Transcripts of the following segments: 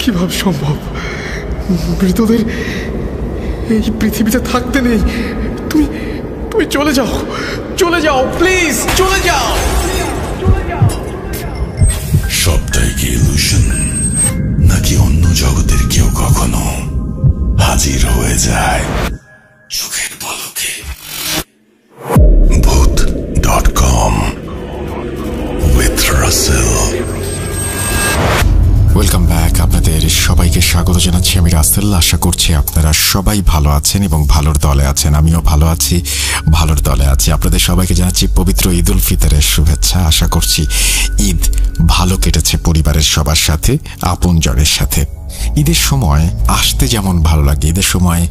কিভাবে সম্ভব? মৃতদের এই পৃথিবীতে থাকতে নেই। তুমি তুমি চলে যাও, চলে যাও, প্লিজ চলে যাও। সবটাই কি ইলুশন, নাকি অন্য জগতের কেউ কখনো হাজির হয়ে যায় চোখের পলকে? ভূত.com with রাসেল। Welcome back. আপনাদের সবাইকে স্বাগত জানাচ্ছি আমি রাসেল। আশা করছি আপনারা সবাই ভালো আছেন এবং ভালোর দলে আছেন। আমিও ভালো আছি, ভালোর দলে আছি। আপনাদের সবাইকে জানাচ্ছি পবিত্র ঈদ উল ফিতরের শুভেচ্ছা। আশা করছি ঈদ ভালো কেটেছে পরিবারের সবার সাথে, আপনজনের সাথে। ঈদের সময় আসতে যেমন ভালো লাগে, ঈদের সময়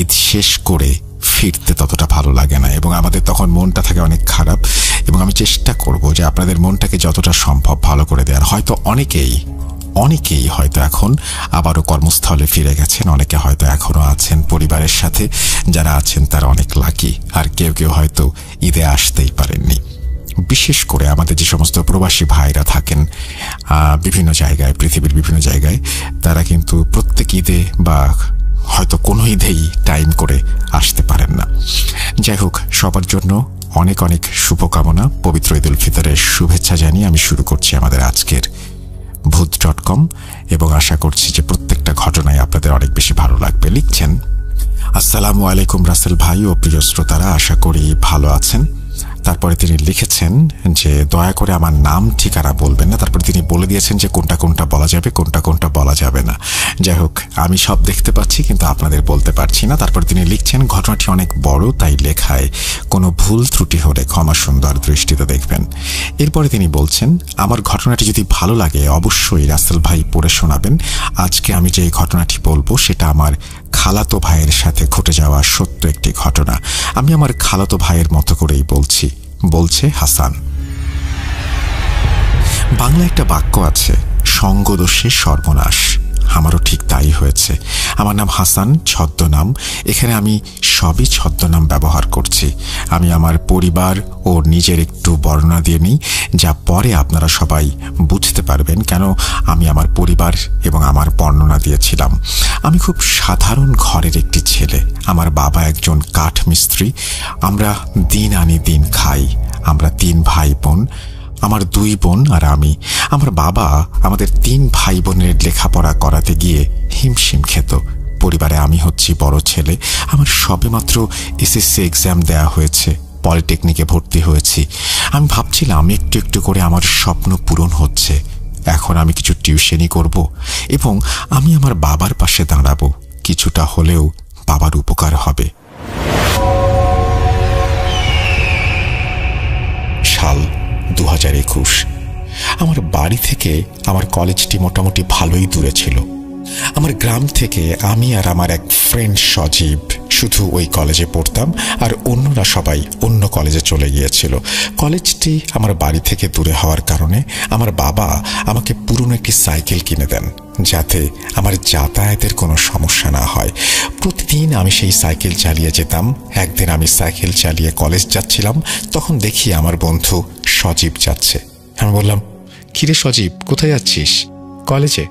ঈদ শেষ করে ফিরতে ততটা ভালো লাগে না এবং আমাদের তখন মনটা থাকে অনেক খারাপ। এবং আমি চেষ্টা করব যে আপনাদের মনটাকে যতটা সম্ভব ভালো করে দেওয়ার। হয়তো অনেকেই হয়তো এখন আবারও কর্মস্থলে ফিরে গেছেন, অনেকে হয়তো এখনো আছেন পরিবারের সাথে। যারা আছেন তারা অনেক লাকি, আর কেউ কেউ হয়তো ঈদে আসতেই পারেননি। বিশেষ করে আমাদের যে সমস্ত প্রবাসী ভাইরা থাকেন বিভিন্ন জায়গায়, পৃথিবীর বিভিন্ন জায়গায়, তারা কিন্তু প্রত্যেক ঈদে বা হয়তো কোনো ঈদেই টাইম করে আসতে পারেন না। যাই হোক, সবার জন্য অনেক অনেক শুভকামনা। পবিত্র ঈদ উল ফিতরের শুভেচ্ছা জানিয়ে আমি শুরু করছি আমাদের আজকের ভূত.com এবং আশা করছি যে প্রত্যেকটা ঘটনায় আপনাদের অনেক বেশি ভালো লাগবে। লিখছেন, আসসালামু আলাইকুম রাসেল ভাই ও প্রিয় শ্রোতারা, আশা করি ভালো আছেন। তারপরে তিনি লিখেছেন যে দয়া করে আমার নাম ঠিকানা বলবেন না। তারপরে তিনি বলে দিয়েছেন যে কোনটা কোনটা বলা যাবে, কোনটা কোনটা বলা যাবে না। যাই হোক, আমি সব দেখতে পাচ্ছি কিন্তু আপনাদের বলতে পারছি না। তারপর তিনি লিখছেন, ঘটনাটি অনেক বড়, তাই লেখায় কোনো ভুল ত্রুটি হলে ক্ষমা সুন্দর দৃষ্টিতে দেখবেন। এরপরে তিনি বলছেন, আমার ঘটনাটি যদি ভালো লাগে অবশ্যই রাসেল ভাই পড়ে শোনাবেন। আজকে আমি যে ঘটনাটি বলবো সেটা আমার খালাতো ভাইয়ের সাথে ঘটে যাওয়া সত্য একটি ঘটনা। আমি আমার খালাতো ভাইয়ের মতো করেই বলছি। বলছে হাসান। বাংলা একটা বাক্য আছে, সঙ্গদোষে সর্বনাশ। আমারও ঠিক তাই হয়েছে। আমার নাম হাসান, ছদ্মনাম। এখানে আমি সবই ছদ্মনাম ব্যবহার করছি। আমি আমার পরিবার ও নিজের একটু বর্ণনা দিয়ে নিই, যা পরে আপনারা সবাই বুঝতে পারবেন কেন আমি আমার পরিবার এবং আমার বর্ণনা দিয়েছিলাম। আমি খুব সাধারণ ঘরের একটি ছেলে। আমার বাবা একজন কাঠ মিস্ত্রি। আমরা দিন আনি দিন খাই। আমরা 3 ভাই বোন, আমার 2 বোন আর আমি। আমার বাবা আমাদের 3 ভাই বোনের লেখাপড়া করাতে গিয়ে হিমশিম খেত। পরিবারে আমি হচ্ছি বড় ছেলে। আমার সবেমাত্র এসএসসি এক্সাম দেয়া হয়েছে, পলিটেকনিকে ভর্তি হয়েছি। আমি ভাবছিলাম একটু একটু করে আমার স্বপ্ন পূরণ হচ্ছে। এখন আমি কিছু টিউশনই করব এবং আমি আমার বাবার পাশে দাঁড়াবো। কিছুটা হলেও বাবার উপকার হবে। সাল 2021। আমার বাড়ি থেকে আমার কলেজটি মোটামুটি ভালোই দূরে ছিল। আমার গ্রাম থেকে আমি আর আমার এক ফ্রেন্ড সজীব শুধু ওই কলেজে পড়তাম, আর অন্যরা সবাই অন্য কলেজে চলে গিয়েছিল। কলেজটি আমার বাড়ি থেকে দূরে হওয়ার কারণে আমার বাবা আমাকে পুরনো একটি সাইকেল কিনে দেন, যাতে আমার যাতায়াতের কোনো সমস্যা না হয়। প্রতিদিন আমি সেই সাইকেল চালিয়ে যেতাম। একদিন আমি সাইকেল চালিয়ে কলেজ যাচ্ছিলাম, তখন দেখি আমার বন্ধু সজীব যাচ্ছে। আমি বললাম, কিরে সজীব, কোথায় যাচ্ছিস? কলেজে।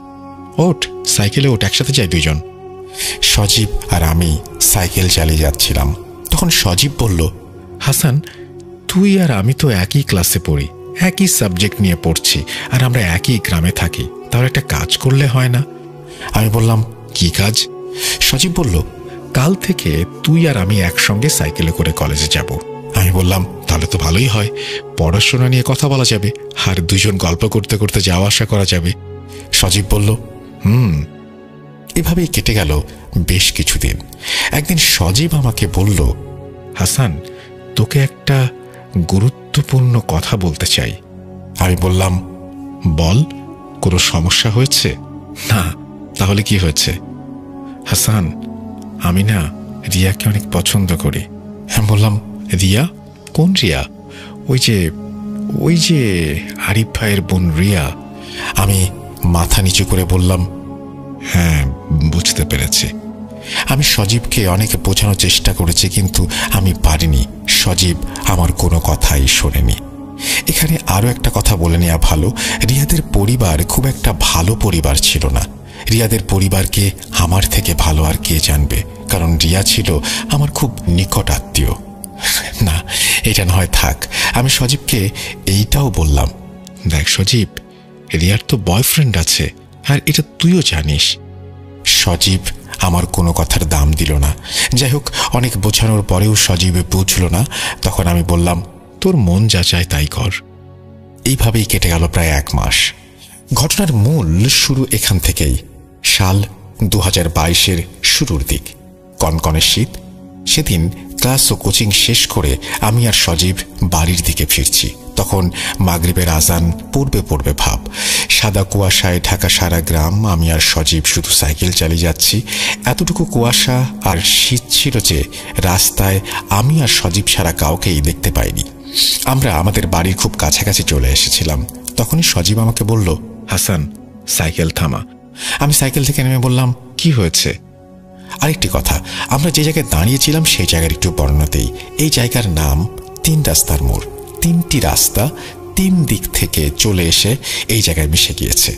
ওঠ, সাইকেলে ওঠ, একসাথে যাই দুইজন। সজীব আর আমি সাইকেল চালিয়ে যাচ্ছিলাম। তখন সজীব বলল, হাসান, তুই আর আমি তো একই ক্লাসে পড়ি, একই সাবজেক্ট নিয়ে পড়ছি, আর আমরা একই গ্রামে থাকি। তাহলে একটা কাজ করলে হয় না? আমি বললাম, কি কাজ? সজীব বলল, কাল থেকে তুই আর আমি একসঙ্গে সাইকেলে করে কলেজে যাব। আমি বললাম, তাহলে তো ভালোই হয়, পড়াশোনা নিয়ে কথা বলা যাবে আর দুজন গল্প করতে করতে যাওয়া আসা করা যাবে। সজীব বলল, এভাবেই কেটে গেল বেশ কিছুদিন। একদিন সজীব আমাকে বলল, হাসান, তোকে একটা গুরুত্বপূর্ণ কথা বলতে চাই। আমি বললাম, বল, কোনো সমস্যা হয়েছে? না। তাহলে কি হয়েছে? হাসান, আমি না রিয়াকে অনেক পছন্দ করি। আমি বললাম, রিয়া? কোন রিয়া? ওই যে আরিফ ভাইয়ের বোন রিয়া। আমি মাথা নিচু করে বললাম, হ্যাঁ, বুঝতে পেরেছি। আমি সজীবকে অনেক বোঝানোর চেষ্টা করেছি, কিন্তু আমি পারিনি। সজীব আমার কোনো কথাই শোনেনি। এখানে আরও একটা কথা বলে নেওয়া ভালো, রিয়াদের পরিবার খুব একটা ভালো পরিবার ছিল না। রিয়াদের পরিবারকে আমার থেকে ভালো আর কে জানবে, কারণ রিয়া ছিল আমার খুব নিকট আত্মীয়। না, এটা না হয় থাক, আমি সজীবকে এইটাও বললাম, দেখ সজীব, রিয়ার তো বয়ফ্রেন্ড আছে, আর এটা তুইও জানিস। সজীব আমার কোনো কথার দাম দিল না। যাই হোক, অনেক বোঝানোর পরেও সজীবে বুঝল না। তখন আমি বললাম, তোর মন যা চায় তাই কর। এইভাবেই কেটে গেল প্রায় 1 মাস। ঘটনার মূল শুরু এখান থেকেই। সাল 2022-এর শুরুর দিক, কনকনে শীত। সেদিন ক্লাস ও কোচিং শেষ করে আমি আর সজীব বাড়ির দিকে ফিরছি। তখন মাগরিবের আজান পড়বে ভাব। সাদা কুয়াশায় ঢাকা সারা গ্রাম। আমি আর সজীব শুধু সাইকেল চালিয়ে যাচ্ছি। এতটুকু কুয়াশা আর শীত ছিল যে রাস্তায় আমি আর সজীব ছাড়া কাউকেই দেখতে পাইনি। আমরা আমাদের বাড়ির খুব কাছাকাছি চলে এসেছিলাম। তখনই সজীব আমাকে বলল, হাসান, সাইকেল থামা। আমি সাইকেল থেকে নেমে বললাম, কি হয়েছে? আরেকটি কথা, আমরা যে জায়গায় দাঁড়িয়েছিলাম সেই জায়গার একটু বর্ণনা দেই। এই জায়গার নাম 3 রাস্তার মোড়। 3টি রাস্তা 3 দিক থেকে চলে এসে এই জায়গায় মিশে গিয়েছে।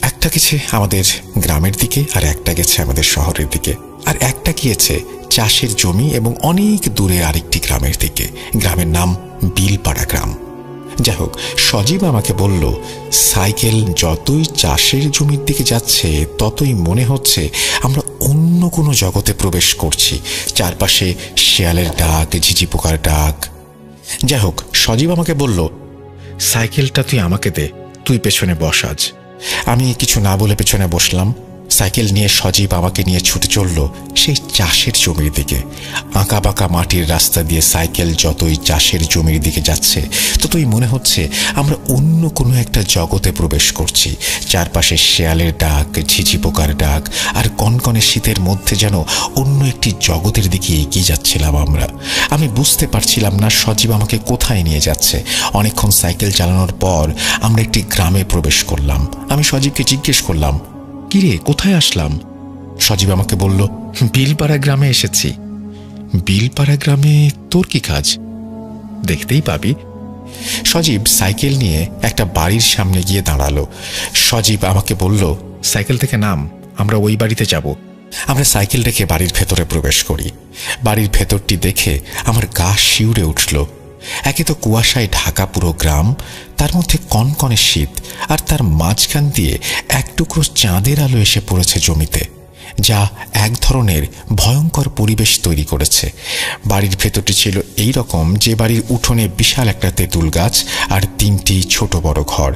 একটা গেছে আমাদের গ্রামের দিকে, আর একটা গেছে আমাদের শহরের দিকে, আর একটা গিয়েছে চাষের জমি এবং অনেক দূরে আরেকটি গ্রামের দিকে। গ্রামের নাম বিলপাড়া গ্রাম। যাই হোক, সজীব আমাকে বলল, সাইকেল যতই চাষের জমির দিকে যাচ্ছে ততই মনে হচ্ছে আমরা অন্য কোনো জগতে প্রবেশ করছি। চারপাশে শেয়ালের ডাক, ঝিঝি পোকার ডাক। যাই হোক, সজীব আমাকে বলল, সাইকেলটা তুই আমাকে দে, তুই পেছনে বস আজ। আমি কিছু না বলে পেছনে বসলাম। সাইকেল নিয়ে সজীব আমাকে নিয়ে ছুটে চলল সেই চাষের জমির দিকে। আঁকা বাঁকা মাটির রাস্তা দিয়ে সাইকেল যতই চাষের জমির দিকে যাচ্ছে ততই মনে হচ্ছে আমরা অন্য কোনো একটা জগতে প্রবেশ করছি। চারপাশে শেয়ালের ডাক, ঝিঝি পোকার ডাক, আর কনকনে শীতের মধ্যে যেন অন্য একটি জগতের দিকে এগিয়ে যাচ্ছিলাম আমরা। আমি বুঝতে পারছিলাম না সজীব আমাকে কোথায় নিয়ে যাচ্ছে। অনেকক্ষণ সাইকেল চালানোর পর আমরা একটি গ্রামে প্রবেশ করলাম। আমি সজীবকে জিজ্ঞেস করলাম, কিরে, কোথায় আসলাম? সজীব আমাকে বলল, বিলপাড়া গ্রামে এসেছি। বিলপাড়া গ্রামে তোর কি কাজ? দেখতেই পাবি। সজীব সাইকেল নিয়ে একটা বাড়ির সামনে গিয়ে দাঁড়ালো। সজীব আমাকে বলল, সাইকেল থেকে নাম, আমরা ওই বাড়িতে যাব। আমরা সাইকেল রেখে বাড়ির ভেতরে প্রবেশ করি। বাড়ির ভেতরটি দেখে আমার গা শিউরে উঠল। একে তো কুয়াশায় ঢাকা পুরো গ্রাম, তার মধ্যে কনকনে শীত, আর তার মাঝখান দিয়ে এক টুকরো চাঁদের আলো এসে পড়েছে জমিতে, যা এক ধরনের ভয়ঙ্কর পরিবেশ তৈরি করেছে। বাড়ির ভেতরটি ছিল এই রকম যে বাড়ির উঠোনে বিশাল একটা তেঁতুল গাছ আর 3টি ছোট বড় ঘর।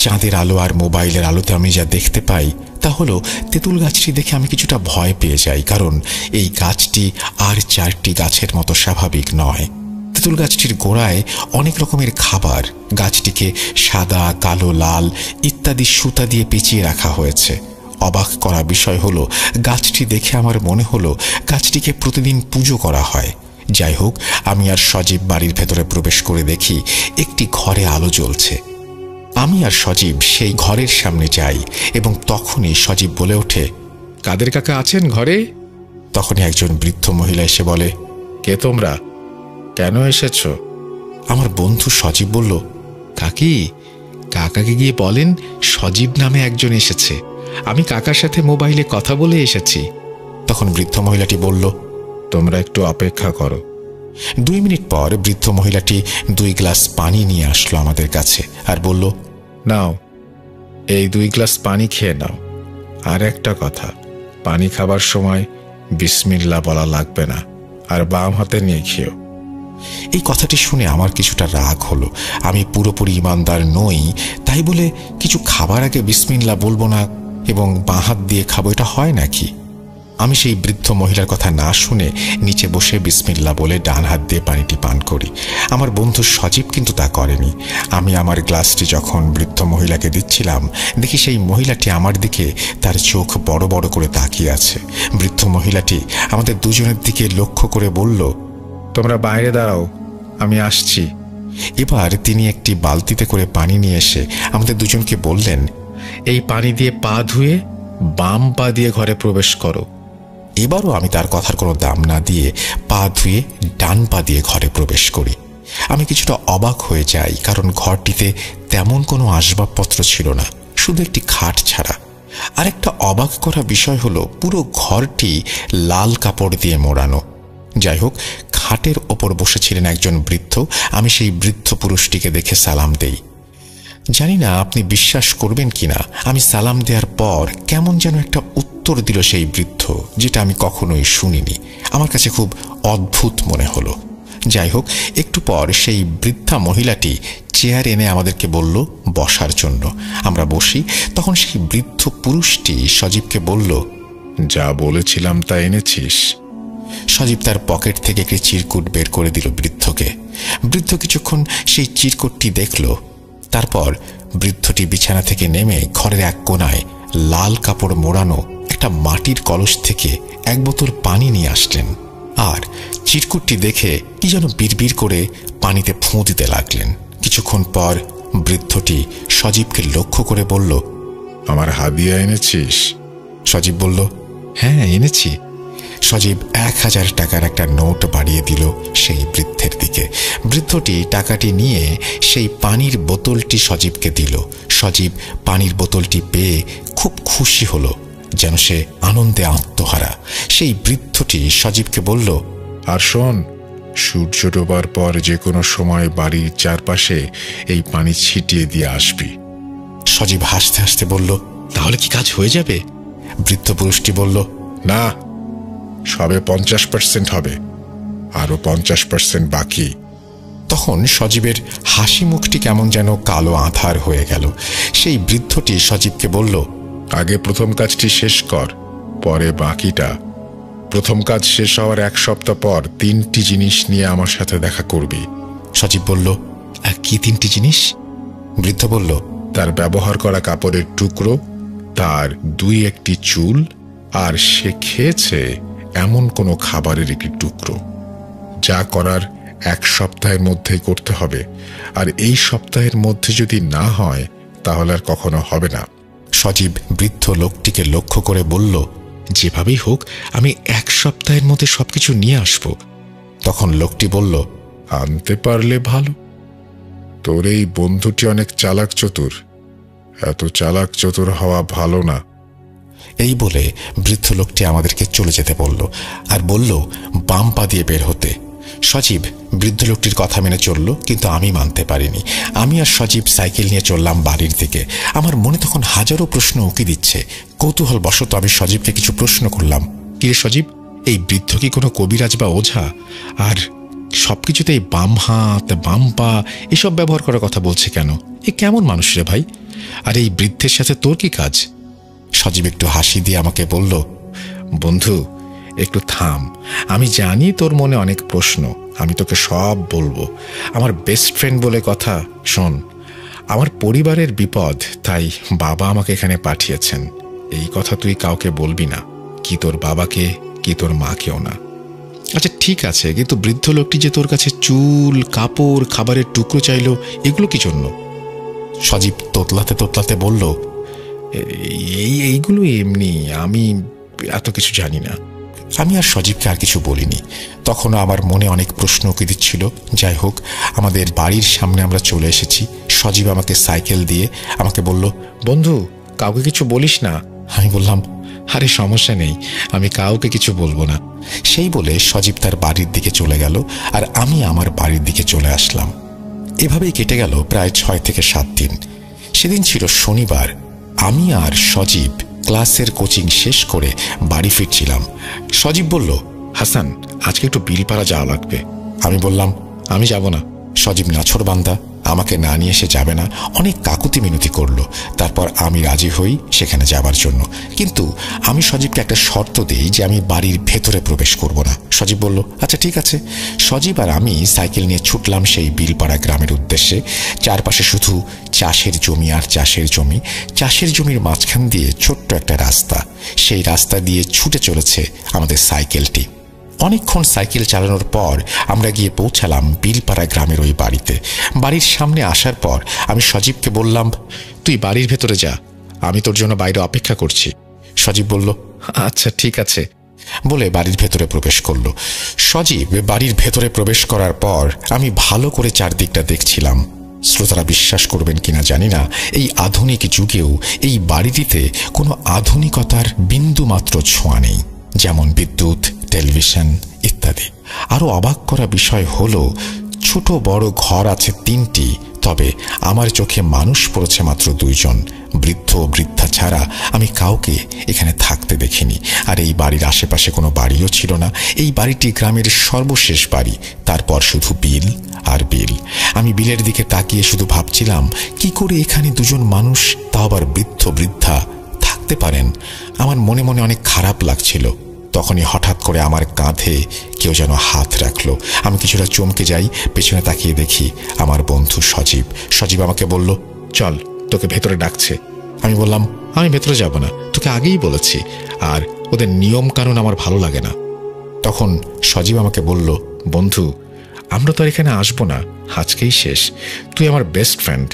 চাঁদের আলো আর মোবাইলের আলোতে আমি যা দেখতে পাই তা হলো, তেঁতুল গাছটি দেখে আমি কিছুটা ভয় পেয়ে যাই, কারণ এই গাছটি আর 4টি গাছের মতো স্বাভাবিক নয়। তেঁতুল গাছটির গোড়ায় অনেক রকমের খাবার। গাছটিকে সাদা, কালো, লাল ইত্যাদি সুতা দিয়ে পেঁচিয়ে রাখা হয়েছে। অবাক করা বিষয় হলো, গাছটি দেখে আমার মনে হলো গাছটিকে প্রতিদিন পুজো করা হয়। যাই হোক, আমি আর সজীব বাড়ির ভেতরে প্রবেশ করে দেখি একটি ঘরে আলো জ্বলছে। আমি আর সজীব সেই ঘরের সামনে যাই এবং তখনই সজীব বলে ওঠে, কাদের কাকা আছেন ঘরে? তখনই একজন বৃদ্ধ মহিলা এসে বলে, কে তোমরা, কেন এসেছ? আমার বন্ধু সজীব বলল, কাকি, কাকাকে গিয়ে বলেন সজীব নামে একজন এসেছে, আমি কাকার সাথে মোবাইলে কথা বলে এসেছি। তখন বৃদ্ধ মহিলাটি বলল, তোমরা একটু অপেক্ষা করো। 2 মিনিট পর বৃদ্ধ মহিলাটি 2 গ্লাস পানি নিয়ে আসলো আমাদের কাছে আর বলল, নাও, এই 2 গ্লাস পানি খেয়ে নাও। আর একটা কথা, পানি খাবার সময় বিসমিল্লাহ বলা লাগবে না, আর বাম হাতে নিয়ে খেও। এই কথাটি শুনে আমার কিছুটা রাগ হলো। আমি পুরোপুরি ইমানদার নই, তাই বলে কিছু খাবার আগে বিসমিল্লাহ বলবো না এবং বাঁ হাত দিয়ে খাবো, এটা হয় নাকি? আমি সেই বৃদ্ধ মহিলার কথা না শুনে নিচে বসে বিসমিল্লাহ বলে ডান হাত দিয়ে পানিটি পান করি। আমার বন্ধু সজীব কিন্তু তা করেনি। আমি আমার গ্লাসটি যখন বৃদ্ধ মহিলাকে দিচ্ছিলাম, দেখি সেই মহিলাটি আমার দিকে তার চোখ বড় বড় করে তাকিয়ে আছে। বৃদ্ধ মহিলাটি আমাদের দুজনের দিকে লক্ষ্য করে বলল, তোমরা বাইরে দাঁড়াও, আমি আসছি। এবার তিনি একটি বালতিতে করে পানি নিয়ে এসে আমাদের দুজনকে বললেন, এই পানি দিয়ে পা ধুয়ে বাম পা দিয়ে ঘরে প্রবেশ করো। এবারও আমি তার কথার কোনো দাম না দিয়ে পা ধুয়ে ডান পা দিয়ে ঘরে প্রবেশ করি। আমি কিছুটা অবাক হয়ে যাই, কারণ ঘরটিতে তেমন কোনো আসবাবপত্র ছিল না, শুধু একটি খাট ছাড়া। আরেকটা অবাক করা বিষয় হলো পুরো ঘরটি লাল কাপড় দিয়ে মোড়ানো। যাই হোক, খাটের ওপর বসেছিলেন একজন বৃদ্ধ। আমি সেই বৃদ্ধ পুরুষটিকে দেখে সালাম দেই। জানি না আপনি বিশ্বাস করবেন কিনা, আমি সালাম দেওয়ার পর কেমন যেন একটা উত্তর দিল সেই বৃদ্ধ, যেটা আমি কখনোই শুনিনি। আমার কাছে খুব অদ্ভুত মনে হলো। যাই হোক, একটু পর সেই বৃদ্ধা মহিলাটি চেয়ার এনে আমাদেরকে বলল বসার জন্য। আমরা বসি। তখন সেই বৃদ্ধ পুরুষটি সজীবকে বলল, যা বলেছিলাম তা এনেছিস? সজীব তার পকেট থেকে একটি চিরকুট বের করে দিল বৃদ্ধকে। বৃদ্ধ কিছুক্ষণ সেই চিরকুটটি দেখল। তারপর বৃদ্ধটি বিছানা থেকে নেমে ঘরের এক কোনায় লাল কাপড় মোড়ানো একটা মাটির কলস থেকে এক বোতল পানি নিয়ে আসলেন, আর চিরকুটটি দেখে কি যেন বিড়বিড় করে পানিতে ফুঁ দিতে লাগলেন। কিছুক্ষণ পর বৃদ্ধটি সজীবকে লক্ষ্য করে বলল, আমার হাদিয়া এনেছিস? সজীব বলল, হ্যাঁ এনেছি। সজীব 1000 টাকার একটা নোট বাড়িয়ে দিল সেই বৃদ্ধের দিকে। বৃদ্ধটি টাকাটি নিয়ে সেই পানির বোতলটি সজীবকে দিল। সজীব পানির বোতলটি পেয়ে খুব খুশি হলো, যেন সে আনন্দে আত্মহারা। সেই বৃদ্ধটি সজীবকে বলল, আর শোন, সূর্য ডোবার পর যে কোনো সময় বাড়ির চারপাশে এই পানি ছিটিয়ে দিয়ে আসবি। সজীব হাসতে হাসতে বলল, তাহলে কি কাজ হয়ে যাবে? বৃদ্ধ পুরুষটি বলল, না, সবে 50% হবে, আরো 50% বাকি। তখন সজীবের হাসি মুখটি কেমন যেন কালো আঁধার হয়ে গেল। সেই বৃদ্ধটি সজীবকে বলল, আগে প্রথম কাজটি শেষ কর, পরে বাকিটা। প্রথম কাজ শেষ হওয়ার 1 সপ্তাহ পর 3টি জিনিস নিয়ে আমার সাথে দেখা করবি। সজীব বলল, কি 3টি জিনিস? বৃদ্ধ বলল, তার ব্যবহার করা কাপড়ের টুকরো, তার 2-1টি চুল, আর সে খেয়েছে এমন কোনো খাবারের একটি টুকরো। যা করার 1 সপ্তাহের মধ্যেই করতে হবে, আর এই সপ্তাহের মধ্যে যদি না হয় তাহলে আর কখনো হবে না। সজীব বৃদ্ধ লোকটিকে লক্ষ্য করে বলল, যেভাবেই হোক আমি 1 সপ্তাহের মধ্যে সবকিছু নিয়ে আসব। তখন লোকটি বলল, আনতে পারলে ভালো। তোর এই বন্ধুটি অনেক চালাক চতুর, এত চালাক চতুর হওয়া ভালো না। এই বলে বৃদ্ধ লোকটি আমাদেরকে চলে যেতে বলল, আর বলল বাম পা দিয়ে বের হতে। সজীব বৃদ্ধ লোকটির কথা মেনে চলল, কিন্তু আমি মানতে পারিনি। আমি আর সজীব সাইকেল নিয়ে চললাম বাড়ির দিকে। আমার মনে তখন হাজারো প্রশ্ন উকি দিচ্ছে। কৌতূহল বশত আমি সজীবকে কিছু প্রশ্ন করলাম, কিরে সজীব, এই বৃদ্ধ কি কোনো কবিরাজ বা ওঝা? আর সবকিছুতেই বাম হাত বাম পা এসব ব্যবহার করার কথা বলছে কেন? এ কেমন মানুষ রে ভাই? আর এই বৃদ্ধের সাথে তোর কি কাজ? সজীব একটু হাসি দিয়ে আমাকে বলল, বন্ধু একটু থাম, আমি জানি তোর মনে অনেক প্রশ্ন, আমি তোকে সব বলবো। আমার বেস্ট ফ্রেন্ড বলে কথা। শোন, আমার পরিবারের বিপদ, তাই বাবা আমাকে এখানে পাঠিয়েছেন। এই কথা তুই কাউকে বলবি না, কি তোর বাবাকে কি তোর মাকেও না। আচ্ছা ঠিক আছে, কিন্তু বৃদ্ধ লোকটি যে তোর কাছে চুল, কাপড়, খাবারের টুকরো চাইল, এগুলো কি জন্য? সজীব তোতলাতে তোতলাতে বলল, এইগুলো এমনি, আমি এত কিছু জানি না। আমি আর সজীবকে আর কিছু বলিনি। তখনও আমার মনে অনেক প্রশ্ন উকি দিচ্ছিল। যাই হোক, আমাদের বাড়ির সামনে আমরা চলে এসেছি। সজীব আমাকে সাইকেল দিয়ে আমাকে বলল, বন্ধু কাউকে কিছু বলিস না। আমি বললাম, আরে সমস্যা নেই, আমি কাউকে কিছু বলবো না। সেই বলে সজীব তার বাড়ির দিকে চলে গেল, আর আমি আমার বাড়ির দিকে চলে আসলাম। এভাবেই কেটে গেল প্রায় 6 থেকে 7 দিন। সেদিন ছিল শনিবার। আমি আর সজীব ক্লাসের কোচিং শেষ করে বাড়ি ফিরছিলাম। সজীব বলল, হাসান আজকে একটু বিলপাড়া যাওয়া লাগবে। আমি বললাম, আমি যাব না। সজীব নাছোড়বান্দা, আমাকে না নিয়ে সে যাবে না, অনেক কাকুতি মিনতি করলো। তারপর আমি রাজি হই সেখানে যাবার জন্য, কিন্তু আমি সজীবকে একটা শর্ত দিই যে আমি বাড়ির ভেতরে প্রবেশ করব না। সজীব বলল, আচ্ছা ঠিক আছে। সজীব আর আমি সাইকেল নিয়ে ছুটলাম সেই বিলপাড়া গ্রামের উদ্দেশ্যে। চারপাশে শুধু চাষের জমি আর চাষের জমি। চাষের জমির মাঝখান দিয়ে ছোট্ট একটা রাস্তা, সেই রাস্তা দিয়ে ছুটে চলেছে আমাদের সাইকেলটি। অনেকক্ষণ সাইকেল চালানোর পর আমরা গিয়ে পৌঁছালাম বিলপাড়া গ্রামের ওই বাড়িতে। বাড়ির সামনে আসার পর আমি সজীবকে বললাম, তুই বাড়ির ভেতরে যা, আমি তোর জন্য বাইরে অপেক্ষা করছি। সজীব বলল, আচ্ছা ঠিক আছে। বলে বাড়ির ভেতরে প্রবেশ করল। সজীব বাড়ির ভেতরে প্রবেশ করার পর আমি ভালো করে চারদিকটা দেখছিলাম। শ্রোতারা বিশ্বাস করবেন কিনা জানি না, এই আধুনিক যুগেও এই বাড়িটিতে কোনো আধুনিকতার বিন্দু মাত্র ছোঁয়া নেই, যেমন বিদ্যুৎ, টেলিভিশন ইত্যাদি। আরও অবাক করা বিষয় হলো, ছোট বড় ঘর আছে 3টি, তবে আমার চোখে মানুষ পড়েছে মাত্র 2 জন। বৃদ্ধ বৃদ্ধা ছাড়া আমি কাউকে এখানে থাকতে দেখিনি। আর এই বাড়ির আশেপাশে কোনো বাড়িও ছিল না। এই বাড়িটি গ্রামের সর্বশেষ বাড়ি, তারপর শুধু বিল আর বিল। আমি বিলের দিকে তাকিয়ে শুধু ভাবছিলাম, কি করে এখানে 2 জন মানুষ, তাও আবার বৃদ্ধ বৃদ্ধা, থাকতে পারেন। আমার মনে মনে অনেক খারাপ লাগছিল। তখনই হঠাৎ করে আমার কাঁধে কেউ যেন হাত রাখলো। আমি কিছুটা চমকে যাই, পেছনে তাকিয়ে দেখি আমার বন্ধু সজীব। সজীব আমাকে বলল, চল, তোকে ভেতরে ডাকছে। আমি বললাম, আমি ভেতরে যাব না, তোকে আগেই বলেছি, আর ওদের নিয়ম কানুন আমার ভালো লাগে না। তখন সজীব আমাকে বলল, বন্ধু, আমরা তো আর এখানে আসবো না, আজকেই শেষ। তুই আমার বেস্ট ফ্রেন্ড,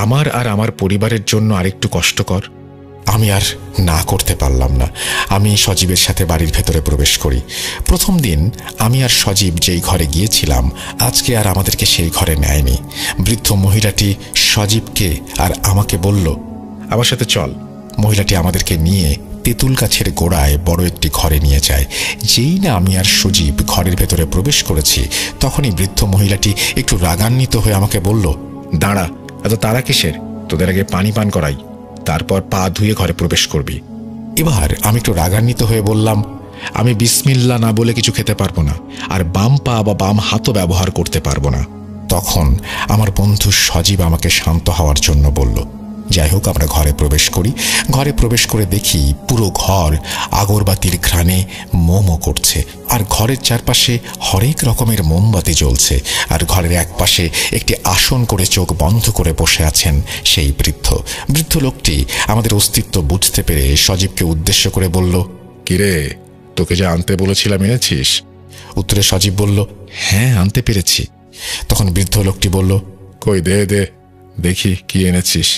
আমার আর আমার পরিবারের জন্য আরেকটু কষ্ট কর। আমি আর না করতে পারলাম না। আমি সজীবের সাথে বাড়ির ভেতরে প্রবেশ করি। প্রথম দিন আমি আর সজীব যেই ঘরে গিয়েছিলাম, আজকে আর আমাদেরকে সেই ঘরে নেয়নি। বৃদ্ধ মহিলাটি সজীবকে আর আমাকে বলল, আমার সাথে চল। মহিলাটি আমাদেরকে নিয়ে তেঁতুল গাছের গোড়ায় বড় একটি ঘরে নিয়ে যায়। যেই না আমি আর সজীব ঘরের ভেতরে প্রবেশ করেছি, তখনই বৃদ্ধ মহিলাটি একটু রাগান্বিত হয়ে আমাকে বলল, দাঁড়া, এত তারা কিসের? তোদের আগে পানি পান করাই, তারপর পা ধুয়ে ঘরে প্রবেশ করবি। এবার আমি একটু রাগান্বিত হয়ে বললাম, আমি বিসমিল্লাহ না বলে কিছু খেতে পারবো না, আর বাম পা বা বাম হাতও ব্যবহার করতে পারবো না। তখন আমার বন্ধু সজীব আমাকে শান্ত হওয়ার জন্য বলল। যাই হোক, আমরা ঘরে প্রবেশ করি। ঘরে প্রবেশ করে দেখি পুরো ঘর আগরবাতির ঘ্রাণে মোমো করছে, আর ঘরের চারপাশে হরেক রকমের মোমবাতি জ্বলছে। আর ঘরের একপাশে একটি আসন করে চোখ বন্ধ করে বসে আছেন সেই বৃদ্ধ লোকটি আমাদের অস্তিত্ব বুঝতে পেরে সজীবকে উদ্দেশ্য করে বলল, কিরে, তোকে যে আনতে বলেছিলাম এনেছিস? উত্তরে সজীব বলল, হ্যাঁ, আনতে পেরেছি। তখন বৃদ্ধ লোকটি বলল, কই দে দে দেখি কি এনেছিস।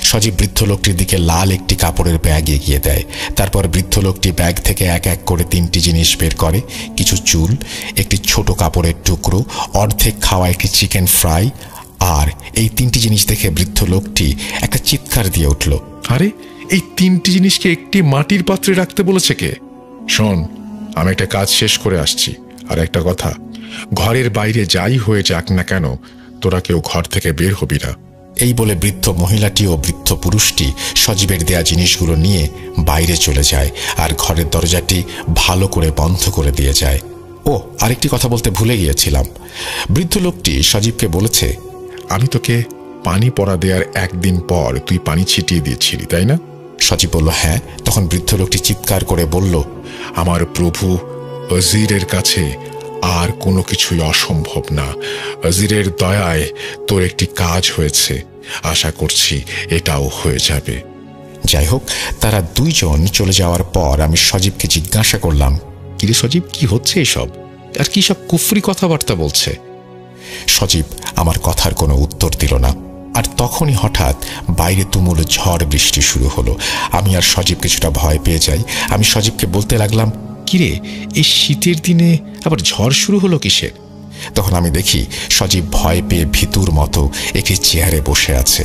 সজীব বৃদ্ধ লোকটির দিকে লাল একটি কাপড়ের ব্যাগ এগিয়ে দেয়। তারপর বৃদ্ধ লোকটি ব্যাগ থেকে এক এক করে 3টি জিনিস বের করে, কিছু চুল, একটি ছোট কাপড়ের টুকরো, অর্ধেক খাওয়া একটি চিকেন ফ্রাই। আর এই 3টি জিনিস দেখে বৃদ্ধ লোকটি একটা চিৎকার দিয়ে উঠল, আরে, এই 3টি জিনিসকে একটি মাটির পাত্রে রাখতে বলেছে কে? শোন, আমি একটা কাজ শেষ করে আসছি, আর একটা কথা, ঘরের বাইরে যাই হয়ে যাক না কেন, তোরা কেউ ঘর থেকে বের হবি না। এই বলে বৃদ্ধ মহিলাটি ও বৃদ্ধ পুরুষটি সজীবের দেয়া জিনিসগুলো নিয়ে বাইরে চলে যায়, আর ঘরের দরজাটি ভালো করে বন্ধ করে দিয়ে যায়। ও, আরেকটি কথা বলতে ভুলে গিয়েছিলাম। বৃদ্ধ লোকটি সজীবকে বলেছে, আমি তোকে পানি পড়া দেওয়ার 1 দিন পর তুই পানি ছিটিয়ে দিয়েছিলি, তাই না? সজীব বলল, হ্যাঁ। তখন বৃদ্ধ লোকটি চিৎকার করে বলল, আমার প্রভু অজিরের কাছে আর কোনো কিছুই অসম্ভব না। অজিরের দয়ায় তোর একটি কাজ হয়েছে, আশা করছি এটাও হয়ে যাবে। যাই হোক, তারা 2 জন চলে যাওয়ার পর আমি সজীবকে জিজ্ঞাসা করলাম, কিরে সজীব, কি হচ্ছে এসব? আর কি সব কুফরি কথাবার্তা বলছে? সজীব আমার কথার কোনো উত্তর দিল না। আর তখনই হঠাৎ বাইরে তুমুল ঝড় বৃষ্টি শুরু হলো। আমি আর সজীব কিছুটা ভয় পেয়ে যাই। আমি সজীবকে বলতে লাগলাম, কিরে, এই শীতের দিনে আবার ঝড় শুরু হলো কিসের? তখন আমি দেখি সজীব ভয় পেয়ে ভীতুর মতো একটি চেয়ারে বসে আছে।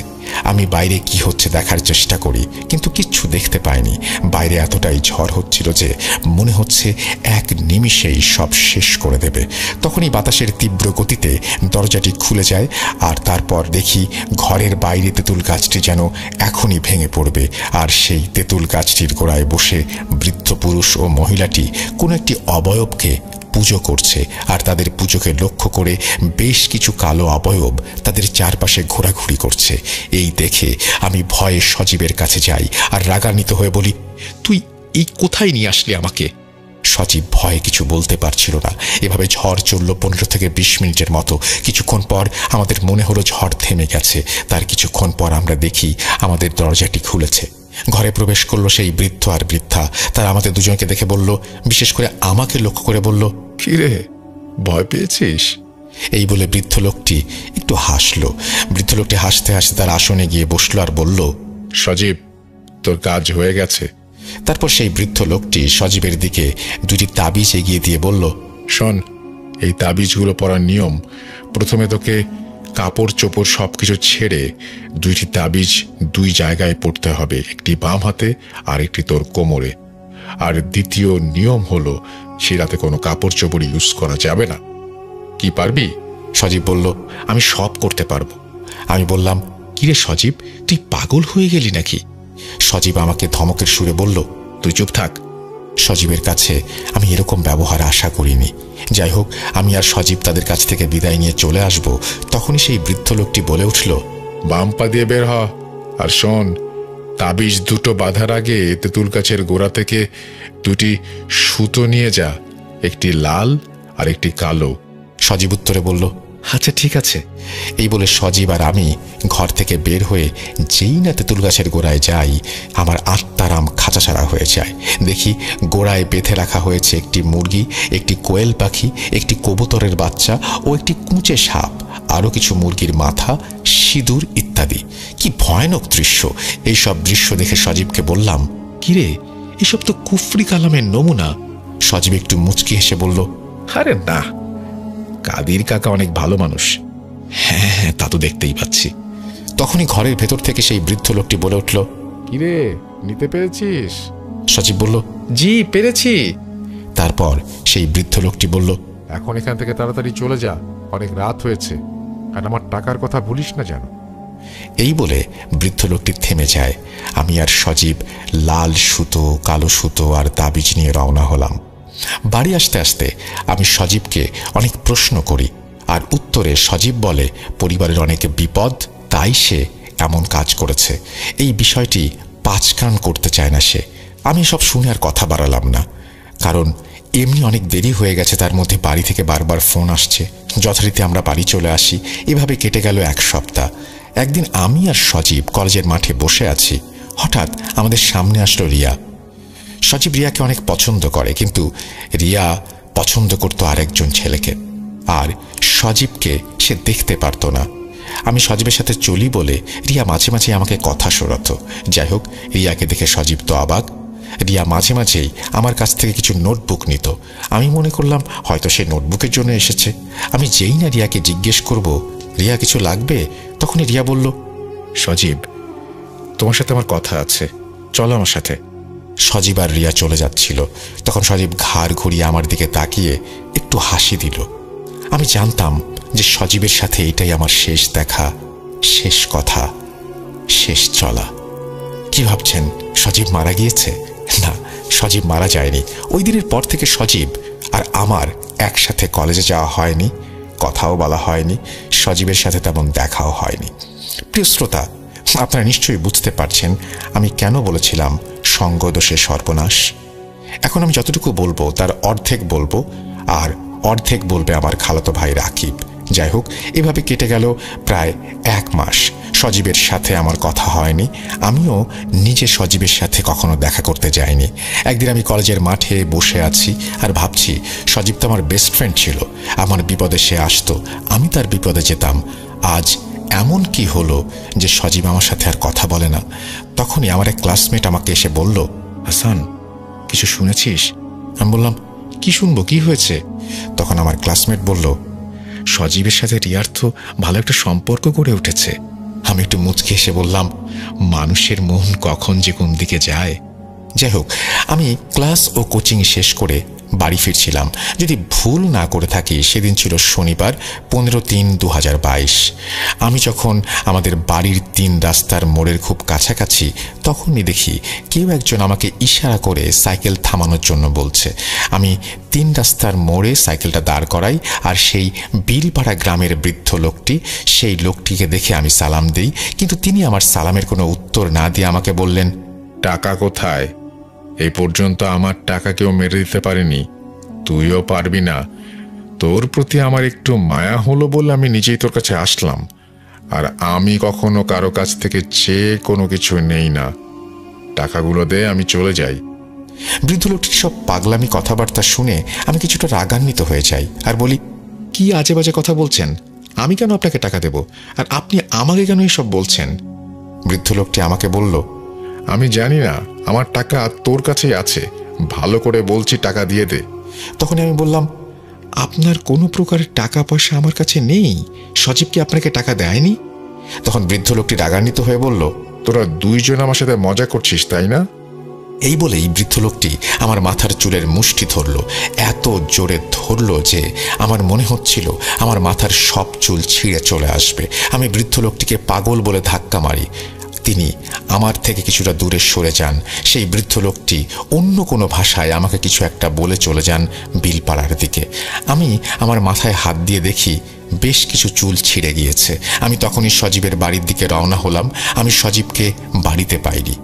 আমি বাইরে কি হচ্ছে দেখার চেষ্টা করি, কিন্তু কিচ্ছু দেখতে পাইনি। বাইরে এতটাই ঝড় হচ্ছিল যে মনে হচ্ছে এক নিমিষেই সব শেষ করে দেবে। তখনই বাতাসের তীব্র গতিতে দরজাটি খুলে যায়, আর তারপর দেখি ঘরের বাইরে তেঁতুল গাছটি যেন এখনই ভেঙে পড়বে। আর সেই তেঁতুল গাছটির গোড়ায় বসে বৃদ্ধ পুরুষ ও মহিলাটি কোনো একটি অবয়বকে পুজো করছে, আর তাদের পুজোকে লক্ষ্য করে বেশ কিছু কালো অবয়ব তাদের চারপাশে ঘোরাঘুরি করছে। এই দেখে আমি ভয়ে সজীবের কাছে যাই আর রাগান্বিত হয়ে বলি, তুই এই কোথায় নিয়ে আসলি আমাকে? সজীব ভয়ে কিছু বলতে পারছিল না। এভাবে ঝড় চলল 15 থেকে 20 মিনিটের মতো। কিছুক্ষণ পর আমাদের মনে হলো ঝড় থেমে গেছে। তার কিছুক্ষণ পর আমরা দেখি আমাদের দরজাটি খুলেছে। ঘরে প্রবেশ করলো সেই বৃদ্ধ আর বৃদ্ধা। তারা আমাদের 2 জনকে দেখে বলল, বিশেষ করে আমাকে লক্ষ্য করে বলল, কিরে, ভয় পেয়েছিস? এই বলে বৃদ্ধ লোকটি একটু হাসলো। বৃদ্ধ লোকটি হাসতে হাসতে তার আসনে গিয়ে বসলো আর বলল, সজীব, তোর কাজ হয়ে গেছে। তারপর সেই বৃদ্ধ লোকটি সজীবের দিকে দুটি তাবিজ এগিয়ে দিয়ে বলল, শোন, এই তাবিজগুলো পরার নিয়ম, প্রথমে তোকে কাপড় চোপড় সবকিছু ছেড়ে দুইটি তাবিজ দুই জায়গায় পড়তে হবে, একটি বাম হাতে আর একটি তোর কোমরে। আর দ্বিতীয় নিয়ম হলো সে রাতে কোনো কাপড় চোপড় ইউজ করা যাবে না। কি পারবি? সজীব বলল, আমি সব করতে পারবো। আমি বললাম, কিরে সজীব, তুই পাগল হয়ে গেলি নাকি? সজীব আমাকে ধমকের সুরে বলল, তুই চুপ থাক। সজীবের কাছে আমি এরকম ব্যবহার আশা করিনি। যাই হোক, আমি আর সজীব তাদের কাছ থেকে বিদায় নিয়ে চলে আসব, তখনই সেই বৃদ্ধ লোকটি বলে উঠল, বাম পা দিয়ে বের হ। আর শোন, তাবিজ দুটো বাঁধার আগে তেঁতুল গাছের গোড়া থেকে দুটি সুতো নিয়ে যা, একটি লাল আর একটি কালো। সজীব উত্তরে বলল, আচ্ছা ঠিক আছে। এই বলে সজীব আর আমি ঘর থেকে বের হয়ে যেই না তেঁতুল গাছের গোড়ায় যাই, আমার আত্মারাম খাঁচাছাড়া হয়ে যায়। দেখি গোড়ায় বেঁধে রাখা হয়েছে একটি মুরগি, একটি কোয়েল পাখি, একটি কবুতরের বাচ্চা ও একটি কুঁচে সাপ, আরও কিছু মুরগির মাথা, সিঁদুর ইত্যাদি। কি ভয়ানক দৃশ্য! এইসব দৃশ্য দেখে সজীবকে বললাম, কিরে, এসব তো কুফরি কালামের নমুনা। সজীব একটু মুচকি হেসে বলল, আরে না, কাদির কাকা অনেক ভালো মানুষ। হ্যাঁ হ্যাঁ, তা তো দেখতেই পাচ্ছি। তখনই ঘরের ভেতর থেকে সেই বৃদ্ধ লোকটি বলে উঠল, কিরে, নিতে পেরেছিস? সজীব বলল, জি পেরেছি। তারপর সেই বৃদ্ধ লোকটি বলল, এখন এখান থেকে তাড়াতাড়ি চলে যা, অনেক রাত হয়েছে, আর আমার টাকার কথা ভুলিস না যেন। এই বলে বৃদ্ধ লোকটি থেমে যায়। আমি আর সজীব লাল সুতো, কালো সুতো আর তাবিজ নিয়ে রওনা হলাম। বাড়ি আসতে আসতে আমি সজীবকে অনেক প্রশ্ন করি, আর উত্তরে সজীব বলে পরিবারের অনেক বিপদ, তাই সে এমন কাজ করেছে। এই বিষয়টি পাঁচকান করতে চায় না সে। আমি সব শুনে আর কথা বাড়ালাম না, কারণ এমনি অনেক দেরি হয়ে গেছে। তার মধ্যে বাড়ি থেকে বারবার ফোন আসছে। যথারীতি আমরা বাড়ি চলে আসি। এভাবে কেটে গেল এক সপ্তাহ। একদিন আমি আর সজীব কলেজের মাঠে বসে আছি। হঠাৎ আমাদের সামনে আসলো রিয়া। সজীব রিয়াকে অনেক পছন্দ করে, কিন্তু রিয়া পছন্দ করত আরেকজন ছেলেকে, আর সজীবকে সে দেখতে পারত না। আমি সজীবের সাথে চলি বলে রিয়া মাঝে মাঝে আমাকে কথা শোনাত। যাই হোক, রিয়াকে দেখে সজীব তো অবাক। রিয়া মাঝে মাঝেই আমার কাছ থেকে কিছু নোটবুক নিত। আমি মনে করলাম হয়তো সে নোটবুকের জন্য এসেছে। আমি যেই না রিয়াকে জিজ্ঞেস করব, রিয়া কিছু লাগবে, তখনই রিয়া বলল, সজীব, তোমার সাথে আমার কথা আছে, চলো আমার সাথে। সজীব আর রিয়া চলে যাচ্ছিল। তখন সজীব ঘাড় ঘুরিয়ে আমার দিকে তাকিয়ে একটু হাসি দিল। আমি জানতাম যে সজীবের সাথে এটাই আমার শেষ দেখা, শেষ কথা, শেষ চলা। কি ভাবছেন, সজীব মারা গিয়েছে? না, সজীব মারা যায়নি। ওই দিনের পর থেকে সজীব আর আমার একসাথে কলেজে যাওয়া হয়নি, কথাও বলা হয়নি, সজীবের সাথে তেমন দেখাও হয়নি। প্রিয় শ্রোতা, আপনারা নিশ্চয়ই বুঝতে পারছেন আমি কেন বলেছিলাম সঙ্গদোষে সর্বনাশ। এখন আমি যতটুকু বলবো তার অর্ধেক বলবো, আর অর্ধেক বলবে আমার খালাতো ভাই রাকিব। যাই হোক, এভাবে কেটে গেল প্রায় 1 মাস। সজীবের সাথে আমার কথা হয়নি, আমিও নিজে সজীবের সাথে কখনো দেখা করতে যাইনি। একদিন আমি কলেজের মাঠে বসে আছি আর ভাবছি, সজীব তো আমার বেস্ট ফ্রেন্ড ছিল। আমার বিপদে সে আসতো, আমি তার বিপদে যেতাম। আজ এমন কি হলো যে সজীব আমার সাথে আর কথা বলে না? তখনই আমার এক ক্লাসমেট আমাকে এসে বলল, হাসান, কিছু শুনেছিস? আমি বললাম, কি শুনবো, কি হয়েছে? তখন আমার ক্লাসমেট বলল, সজীবের সাথে রিয়ার তো ভালো একটা সম্পর্ক গড়ে উঠেছে। আমি একটু মুচকি এসে বললাম, মানুষের মন কখন যে কোন দিকে যায়। যাই হোক, আমি ক্লাস ও কোচিং শেষ করে বাড়ি ফিরছিলাম। যদি ভুল না করে থাকি, সেদিন ছিল শনিবার, 15/3/2022। আমি যখন আমাদের বাড়ির 3 রাস্তার মোড়ের খুব কাছাকাছি, তখনই দেখি কেউ একজন আমাকে ইশারা করে সাইকেল থামানোর জন্য বলছে। আমি 3 রাস্তার মোড়ে সাইকেলটা দাঁড় করাই, আর সেই বিলপাড়া গ্রামের বৃদ্ধ লোকটি, সেই লোকটিকে দেখে আমি সালাম দিই, কিন্তু তিনি আমার সালামের কোনো উত্তর না দিয়ে আমাকে বললেন, টাকা কোথায়? এই পর্যন্ত আমার টাকা কেউ মেরে দিতে পারেনি, তুইও পারবি না। তোর প্রতি আমার একটু মায়া হলো বলে আমি নিজেই তোর কাছে আসলাম, আর আমি কখনো কারো কাছ থেকে চেয়ে কোনো কিছু নেই না। টাকাগুলো দে, আমি চলে যাই। বৃদ্ধ লোকটির সব পাগলামি কথাবার্তা শুনে আমি কিছুটা রাগান্বিত হয়ে যাই আর বলি, কি আজে বাজে কথা বলছেন? আমি কেন আপনাকে টাকা দেব, আর আপনি আমাকে কেন এসব বলছেন? বৃদ্ধ লোকটি আমাকে বলল, আমি জানি না, আমার টাকা তোর কাছেই আছে, ভালো করে বলছি টাকা দিয়ে দে। তখন আমি বললাম, আপনার কোনো প্রকারের টাকা পয়সা আমার কাছে নেই, সজীব কি আপনাকে টাকা দেয়নি? তখন বৃদ্ধ লোকটি রাগান্বিত হয়ে বলল, তোরা দুইজন আমার সাথে মজা করছিস তাই না? এই বলেই বৃদ্ধ লোকটি আমার মাথার চুলের মুষ্টি ধরল, এত জোরে ধরল যে আমার মনে হচ্ছিল আমার মাথার সব চুল ছিঁড়ে চলে আসবে। আমি বৃদ্ধ লোকটিকে পাগল বলে ধাক্কা মারি। তিনি আমার থেকে কিছুটা দূরে সরে যান। সেই বৃদ্ধ লোকটি অন্য কোনো ভাষায় আমাকে কিছু একটা বলে চলে যান বিলপাড়ার দিকে। আমি আমার মাথায় হাত দিয়ে দেখি বেশ কিছু চুল ছিঁড়ে গিয়েছে। আমি তখনই সজীবের বাড়ির দিকে রওনা হলাম। আমি সজীবকে বাড়িতে পাইনি।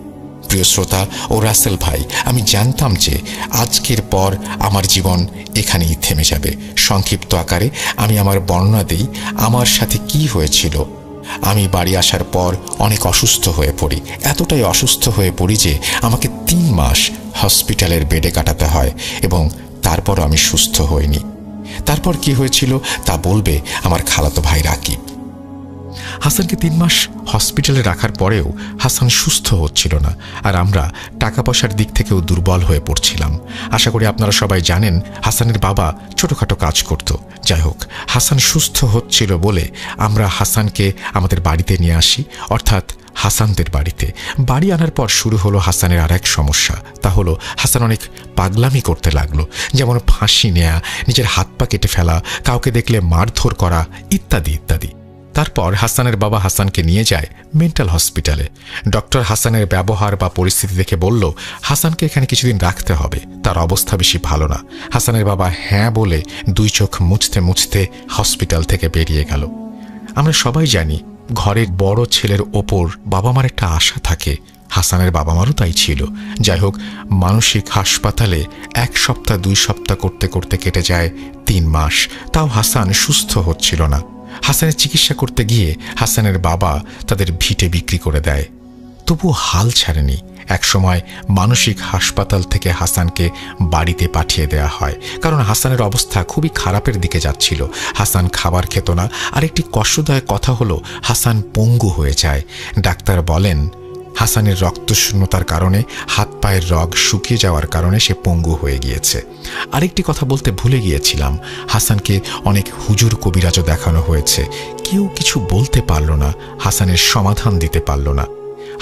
প্রিয় শ্রোতা ও রাসেল ভাই, আমি জানতাম যে আজকের পর আমার জীবন এখানেই থেমে যাবে। সংক্ষিপ্ত আকারে আমি আমার বর্ণনা দিই আমার সাথে কি হয়েছিল। আমি বাড়ি আসার পর অনেক অসুস্থ হয়ে পড়ি। এতটাই অসুস্থ হয়ে পড়ি যে আমাকে 3 মাস হসপিটালের বেডে কাটাতে হয় এবং তারপরও আমি সুস্থ হইনি। তারপর কি হয়েছিল তা বলবে আমার খালাতো ভাই রাকিব। হাসানকে 3 মাস হসপিটালে রাখার পরেও হাসান সুস্থ হচ্ছিল না, আর আমরা টাকা পয়সার দিক থেকেও দুর্বল হয়ে পড়ছিলাম। আশা করি আপনারা সবাই জানেন হাসানের বাবা ছোটখাটো কাজ করত। যাই হোক, হাসান সুস্থ হচ্ছিল বলে আমরা হাসানকে আমাদের বাড়িতে নিয়ে আসি, অর্থাৎ হাসানদের বাড়িতে। বাড়ি আনার পর শুরু হলো হাসানের আর এক সমস্যা। তা হলো হাসান অনেক পাগলামি করতে লাগলো, যেমন ফাঁসি নেয়া, নিজের হাত পা কেটে ফেলা, কাউকে দেখলে মারধর করা, ইত্যাদি ইত্যাদি। তারপর হাসানের বাবা হাসানকে নিয়ে যায় মেন্টাল হসপিটালে। ডক্টর হাসানের ব্যবহার বা পরিস্থিতি দেখে বলল, হাসানকে এখানে কিছুদিন রাখতে হবে, তার অবস্থা বেশি ভালো না। হাসানের বাবা হ্যাঁ বলে 2 চোখ মুছতে মুছতে হসপিটাল থেকে বেরিয়ে গেল। আমরা সবাই জানি ঘরের বড় ছেলের ওপর বাবা মার একটা আশা থাকে। হাসানের বাবা মারও তাই ছিল। যাই হোক, মানসিক হাসপাতালে 1 সপ্তাহ 2 সপ্তাহ করতে করতে কেটে যায় 3 মাস। তাও হাসান সুস্থ হচ্ছিল না। হাসানের চিকিৎসা করতে গিয়ে হাসানের বাবা তাদের ভিটে বিক্রি করে দেয়। তবু হাল ছাড়েনি। একসময় মানসিক হাসপাতাল থেকে হাসানকে বাড়িতে পাঠিয়ে দেয়া হয়, কারণ হাসানের অবস্থা খুবই খারাপের দিকে যাচ্ছিল। হাসান খাবার খেত না, আর একটি কষ্টদায়ক কথা হলো হাসান পঙ্গু হয়ে যায়। ডাক্তার বলেন হাসানের রক্তশূন্যতার কারণে হাত পায়ের রগ শুকিয়ে যাওয়ার কারণে সে পঙ্গু হয়ে গিয়েছে। আরেকটি কথা বলতে ভুলে গিয়েছিলাম, হাসানকে অনেক হুজুর কবিরাজও দেখানো হয়েছে, কেউ কিছু বলতে পারল না, হাসানের সমাধান দিতে পারল না।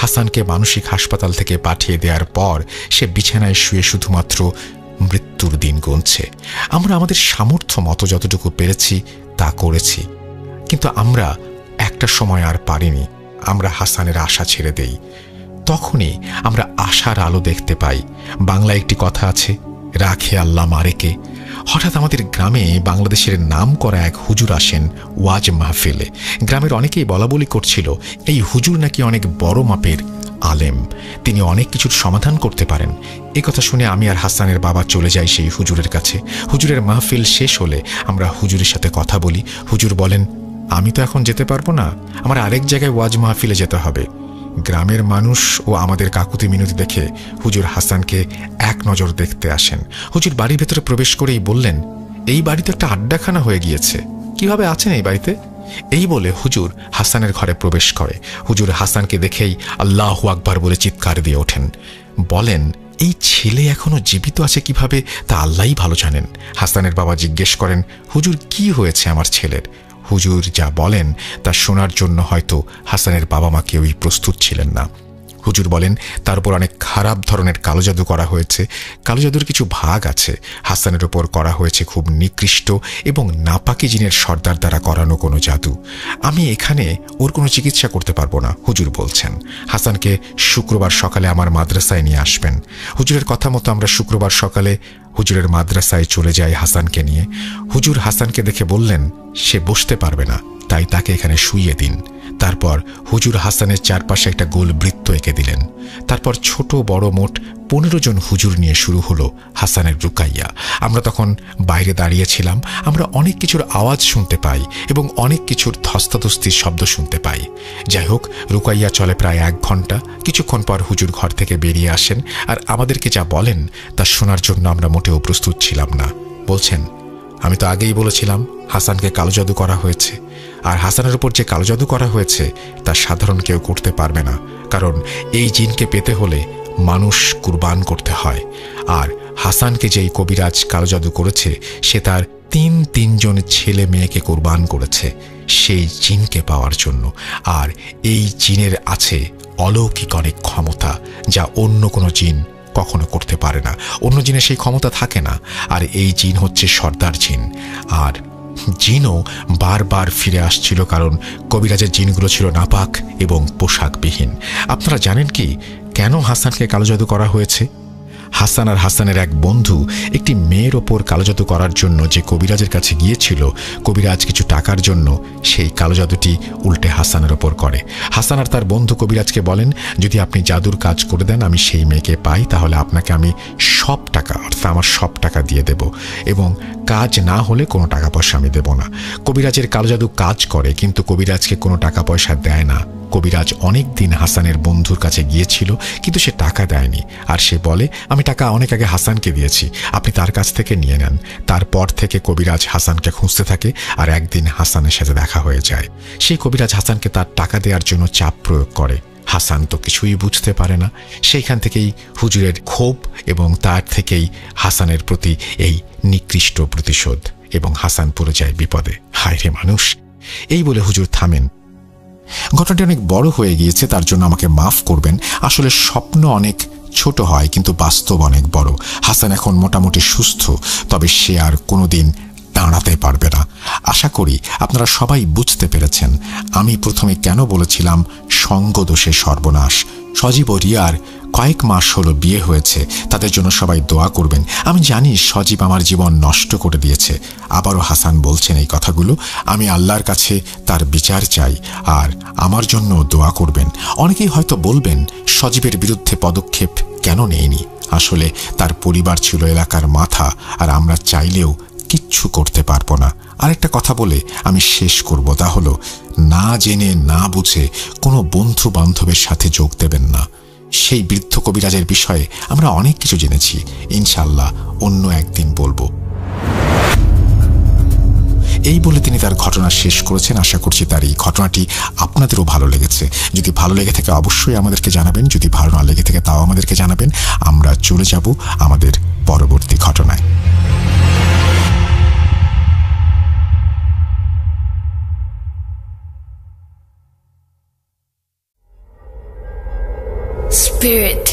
হাসানকে মানসিক হাসপাতাল থেকে পাঠিয়ে দেওয়ার পর সে বিছানায় শুয়ে শুধুমাত্র মৃত্যুর দিন গুনছে। আমরা আমাদের সামর্থ্য মতো যতটুকু পেরেছি তা করেছি, কিন্তু আমরা একটা সময় আর পারিনি। আমরা হাসানের আশা ছেড়ে দেই। তখনই আমরা আশার আলো দেখতে পাই। বাংলায় একটি কথা আছে, রাখে আল্লাহ মারেকে। হঠাৎ আমাদের গ্রামে বাংলাদেশের নাম করা এক হুজুর আসেন ওয়াজ মাহফিলে। গ্রামের অনেকেই বলাবলি করছিল এই হুজুর নাকি অনেক বড় মাপের আলেম, তিনি অনেক কিছুর সমাধান করতে পারেন। এ কথা শুনে আমি আর হাসানের বাবা চলে যাই সেই হুজুরের কাছে। হুজুরের মাহফিল শেষ হলে আমরা হুজুরের সাথে কথা বলি। হুজুর বলেন, আমি তো এখন যেতে পারবো না, আমার আরেক জায়গায় ওয়াজ মাহফিলে যেতে হবে। গ্রামের মানুষ ও আমাদের কাকুতি মিনতি দেখে হুজুর হাসানকে এক নজর দেখতে আসেন। হুজুর বাড়ির ভেতরে প্রবেশ করেই বললেন, এই বাড়িতে একটা আড্ডাখানা হয়ে গিয়েছে, কিভাবে আছেন এই বাড়িতে? এই বলে হুজুর হাসানের ঘরে প্রবেশ করে। হুজুর হাসানকে দেখেই আল্লাহু আকবার বলে চিৎকার দিয়ে ওঠেন। বলেন, এই ছেলে এখনো জীবিত আছে কিভাবে তা আল্লাহই ভালো জানেন। হাসানের বাবা জিজ্ঞেস করেন, হুজুর কি হয়েছে আমার ছেলের? হুজুর যা বলেন তা শোনার জন্য হয়তো হাসানের বাবা মা কেউই প্রস্তুত ছিলেন না। হুজুর বলেন, তার উপর অনেক খারাপ ধরনের কালো জাদু করা হয়েছে। কালো জাদুর কিছু ভাগ আছে। হাসানের উপর করা হয়েছে খুব নিকৃষ্ট এবং নাপাকি জিনের সর্দার দ্বারা করানো কোনো জাদু। আমি এখানে ওর কোনো চিকিৎসা করতে পারবো না, হুজুর বলছেন। হাসানকে শুক্রবার সকালে আমার মাদ্রাসায় নিয়ে আসবেন। হুজুরের কথা মতো আমরা শুক্রবার সকালে হুজুরের মাদ্রাসায় চলে যাই হাসানকে নিয়ে। হুজুর হাসানকে দেখে বললেন, সে বসতে পারবে না, তাই তাকে এখানে শুইয়ে দিন। তারপর হুজুর হাসানের চারপাশে একটা গোল বৃত্ত এঁকে দিলেন। তারপর ছোট বড় মোট 15 জন হুজুর নিয়ে শুরু হলো হাসানের রুকাইয়া। আমরা তখন বাইরে দাঁড়িয়েছিলাম। আমরা অনেক কিছুর আওয়াজ শুনতে পাই এবং অনেক কিছুর ধস্তাধস্তির শব্দ শুনতে পাই। যাই হোক, রুকাইয়া চলে প্রায় 1 ঘন্টা। কিছুক্ষণ পর হুজুর ঘর থেকে বেরিয়ে আসেন, আর আমাদেরকে যা বলেন তা শোনার জন্য আমরা মোটেও প্রস্তুত ছিলাম না। বলছেন, আমি তো আগেই বলেছিলাম হাসানকে কালো জাদু করা হয়েছে। আর হাসানের উপর যে কালো জাদু করা হয়েছে তা সাধারণ কেউ করতে পারবে না, কারণ এই জিনকে পেতে হলে মানুষ কুরবান করতে হয়। আর হাসানকে যেই কবিরাজ কালো জাদু করেছে সে তার তিনজন ছেলে মেয়েকে কুরবান করেছে সেই জিনকে পাওয়ার জন্য। আর এই জিনের আছে অলৌকিক অনেক ক্ষমতা, যা অন্য কোনো জিন কখনো করতে পারে না। অন্য জিনের সেই ক্ষমতা থাকে না। আর এই জিন হচ্ছে সর্দার জিন। আর জিনও বারবার ফিরে আসছিল, কারণ কবিরাজের জিনগুলো ছিল নাপাক এবং পোশাকবিহীন। আপনারা জানেন কি কেন হাসানকে কালো জাদু করা হয়েছে? হাসান আর হাসানের এক বন্ধু একটি মেয়ের ওপর কালো জাদু করার জন্য যে কবিরাজের কাছে গিয়েছিল, কবিরাজ কিছু টাকার জন্য সেই কালো জাদুটি উল্টে হাসানের ওপর করে। হাসান আর তার বন্ধু কবিরাজকে বলেন, যদি আপনি জাদুর কাজ করে দেন, আমি সেই মেয়েকে পাই, তাহলে আপনাকে আমি সব টাকা, অর্থাৎ আমার সব টাকা দিয়ে দেব, এবং কাজ না হলে কোনো টাকা পয়সা আমি দেব না। কবিরাজের কালো জাদু কাজ করে, কিন্তু কবিরাজকে কোনো টাকা পয়সা দেয় না। কবিরাজ অনেক দিন হাসানের বন্ধুর কাছে গিয়েছিল, কিন্তু সে টাকা দেয়নি। আর সে বলে, আমি টাকা অনেক আগে হাসানকে দিয়েছি, আপনি তার কাছ থেকে নিয়ে নেন। তারপর থেকে কবিরাজ হাসানকে খুঁজতে থাকে, আর একদিন হাসানের সাথে দেখা হয়ে যায়। সেই কবিরাজ হাসানকে তার টাকা দেওয়ার জন্য চাপ প্রয়োগ করে। হাসান তো কিছুই বুঝতে পারে না। সেইখান থেকেই হুজুরের ক্ষোভ এবং তার থেকেই হাসানের প্রতি এই নিকৃষ্ট প্রতিশোধ, এবং হাসান পড়ে যায় বিপদে। হায় রে মানুষ! এই বলে হুজুর থামেন। ঘটনাটি অনেক বড় হয়ে গিয়েছে, তার জন্য আমাকে মাফ করবেন। আসলে স্বপ্ন অনেক ছোট হয়, কিন্তু বাস্তব অনেক বড়। হাসান এখন মোটামুটি সুস্থ, তবে সে আর কোনোদিন দাঁড়াতে পারবে না। আশা করি আপনারা সবাই বুঝতে পেরেছেন আমি প্রথমে কেন বলেছিলাম সঙ্গদোষে সর্বনাশ। সজীব ও রিয়ার কয়েক মাস হলো বিয়ে হয়েছে, তাদের জন্য সবাই দোয়া করবেন। আমি জানি সজীব আমার জীবন নষ্ট করে দিয়েছে। আবারও হাসান বলছেন এই কথাগুলো। আমি আল্লাহর কাছে তার বিচার চাই, আর আমার জন্য দোয়া করবেন। অনেকেই হয়তো বলবেন, সজীবের বিরুদ্ধে পদক্ষেপ কেন নেয়নি? আসলে তার পরিবার ছিল এলাকার মাথা, আর আমরা চাইলেও কিচ্ছু করতে পারবো না। আরেকটা কথা বলে আমি শেষ করব, তা হলো না জেনে না বুঝে কোনো বন্ধু বান্ধবের সাথে যোগ দেবেন না। সেই বৃদ্ধ কবিরাজের বিষয়ে আমরা অনেক কিছু জেনেছি, ইনশাল্লাহ অন্য একদিন বলবো। এই বলে তিনি তার ঘটনা শেষ করেছেন। আশা করছি তার এই ঘটনাটি আপনাদেরও ভালো লেগেছে। যদি ভালো লেগে থাকে অবশ্যই আমাদেরকে জানাবেন, যদি ভালো না লেগে থাকে তাও আমাদেরকে জানাবেন। আমরা চলে যাব আমাদের পরবর্তী ঘটনায়। Spirit,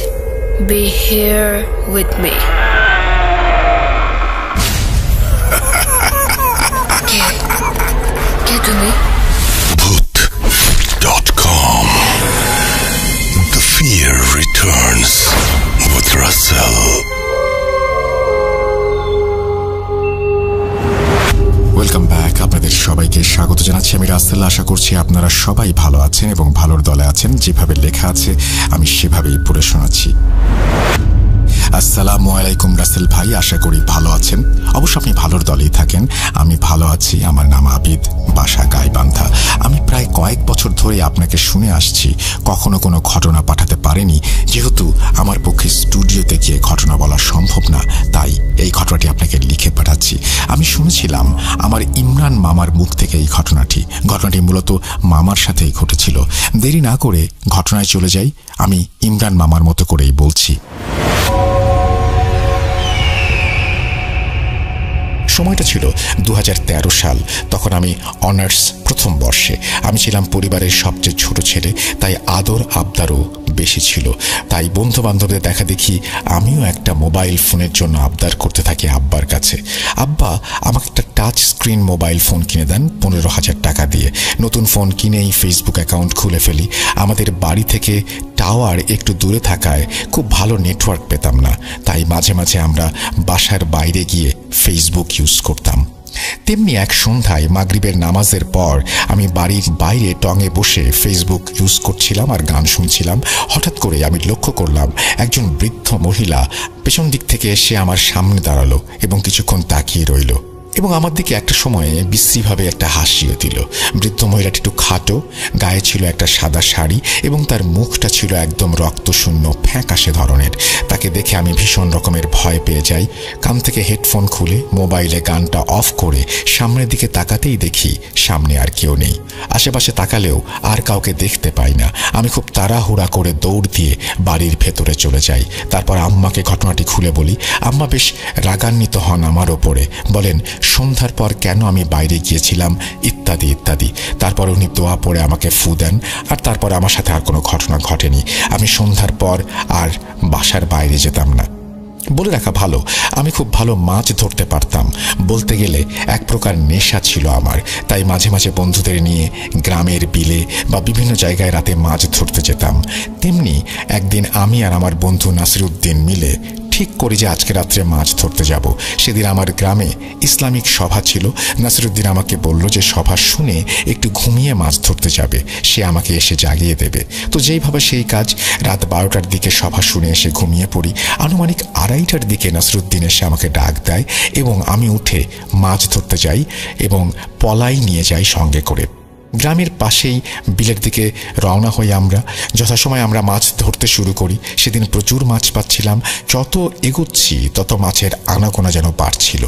be here with me. Get to me. Bhoot.com. The fear returns with Russell. Welcome back. আপনাদের সবাইকে স্বাগত জানাচ্ছি আমি রাসেল। আশা করছি আপনারা সবাই ভালো আছেন এবং ভালোর দলে আছেন। যেভাবে লেখা আছে আমি সেভাবেই পড়ে শোনাচ্ছি। আসসালামু আলাইকুম রাসেল ভাই, আশা করি ভালো আছেন। অবশ্য আপনি ভালোর দলেই থাকেন। আমি ভালো আছি। আমার নাম আবিদ, বাসা গাইবান্ধা। আমি প্রায় কয়েক বছর ধরে আপনাকে শুনে আসছি, কখনো কোনো ঘটনা পাঠাতে পারেনি, যেহেতু আমার পক্ষে স্টুডিওতে গিয়ে ঘটনা বলা সম্ভব না, তাই এই ঘটনাটি আপনাকে লিখে পাঠাচ্ছি। আমি শুনেছিলাম আমার ইমরান মামার মুখ থেকে এই ঘটনাটি মূলত মামার সাথেই ঘটেছিল। দেরি না করে ঘটনায় চলে যাই। আমি ইমরান মামার মতো করেই বলছি। সময়টা ছিল 2013 সাল। তখন আমি অনার্স প্রথম বর্ষে। আমি ছিলাম পরিবারের সবচেয়ে ছোট ছেলে, তাই আদর আবদারও বেশি ছিল। তাই বন্ধু বান্ধবদের দেখা দেখি আমিও একটা মোবাইল ফোনের জন্য আবদার করতে থাকি আব্বার কাছে। আব্বা আমাকে একটা টাচ স্ক্রিন মোবাইল ফোন কিনে দেন 15,000 টাকা দিয়ে। নতুন ফোন কিনেই ফেসবুক অ্যাকাউন্ট খুলে ফেলি। আমাদের বাড়ি থেকে টাওয়ার একটু দূরে থাকায় খুব ভালো নেটওয়ার্ক পেতাম না, তাই মাঝে মাঝে আমরা বাসার বাইরে গিয়ে ফেসবুক ইউজ করতাম। তেমনি এক সন্ধ্যায় মাগরিবের নামাজের পর আমি বাড়ির বাইরে টঙে বসে ফেসবুক ইউজ করছিলাম আর গান শুনছিলাম। হঠাৎ করে আমি লক্ষ্য করলাম একজন বৃদ্ধ মহিলা পেছন দিক থেকে এসে আমার সামনে দাঁড়ালো এবং কিছুক্ষণ তাকিয়ে রইল। এবং আমার দিকে একটা সময়ে বিশ্রীভাবে একটা হাসিও দিল। বৃদ্ধ মহিলাটি একটু খাটো, গায়ে ছিল একটা সাদা শাড়ি এবং তার মুখটা ছিল একদম রক্তশূন্য ফ্যাকাশে ধরনের। তাকে দেখে আমি ভীষণ রকমের ভয় পেয়ে যাই। কান থেকে হেডফোন খুলে মোবাইলে গানটা অফ করে সামনের দিকে তাকাতেই দেখি সামনে আর কেউ নেই। আশেপাশে তাকালেও আর কাউকে দেখতে পাই না। আমি খুব তাড়াহুড়া করে দৌড় দিয়ে বাড়ির ভেতরে চলে যাই। তারপর আম্মাকে ঘটনাটি খুলে বলি। আম্মা বেশ রাগান্বিত হন আমার ওপরে, বলেন সন্ধ্যার পর কেন আমি বাইরে গিয়েছিলাম ইত্যাদি ইত্যাদি। তারপর উনি দোয়া পড়ে আমাকে ফু দেন, আর তারপর আমার সাথে আর কোনো ঘটনা ঘটেনি। আমি সন্ধ্যার পর আর বাসার বাইরে যেতাম না। বলে রাখা ভালো, আমি খুব ভালো মাছ ধরতে পারতাম। বলতে গেলে এক প্রকার নেশা ছিল আমার। তাই মাঝে মাঝে বন্ধুদের নিয়ে গ্রামের বিলে বা বিভিন্ন জায়গায় রাতে মাছ ধরতে যেতাম। তেমনি একদিন আমি আর আমার বন্ধু নাসিরউদ্দিন মিলে ঠিক করি যে আজকে রাত্রে মাছ ধরতে যাব। সেদিন আমার গ্রামে ইসলামিক সভা ছিল। নাসিরউদ্দিন আমাকে বলল যে সভা শুনে একটু ঘুমিয়ে মাছ ধরতে যাবে, সে আমাকে এসে জাগিয়ে দেবে। তো যেইভাবে সেই কাজ। রাত 12টার দিকে সভা শুনে এসে ঘুমিয়ে পড়ি। আনুমানিক 2:30টার দিকে নাসিরউদ্দিন এসে আমাকে ডাক দেয় এবং আমি উঠে মাছ ধরতে যাই এবং পলাই নিয়ে যাই সঙ্গে করে। গ্রামের পাশেই বিলের দিকে রওনা হই আমরা। যথাসময় আমরা মাছ ধরতে শুরু করি। সেদিন প্রচুর মাছ পাচ্ছিলাম। যত এগোচ্ছি তত মাছের আনাগোনা যেন বাড়ছিল।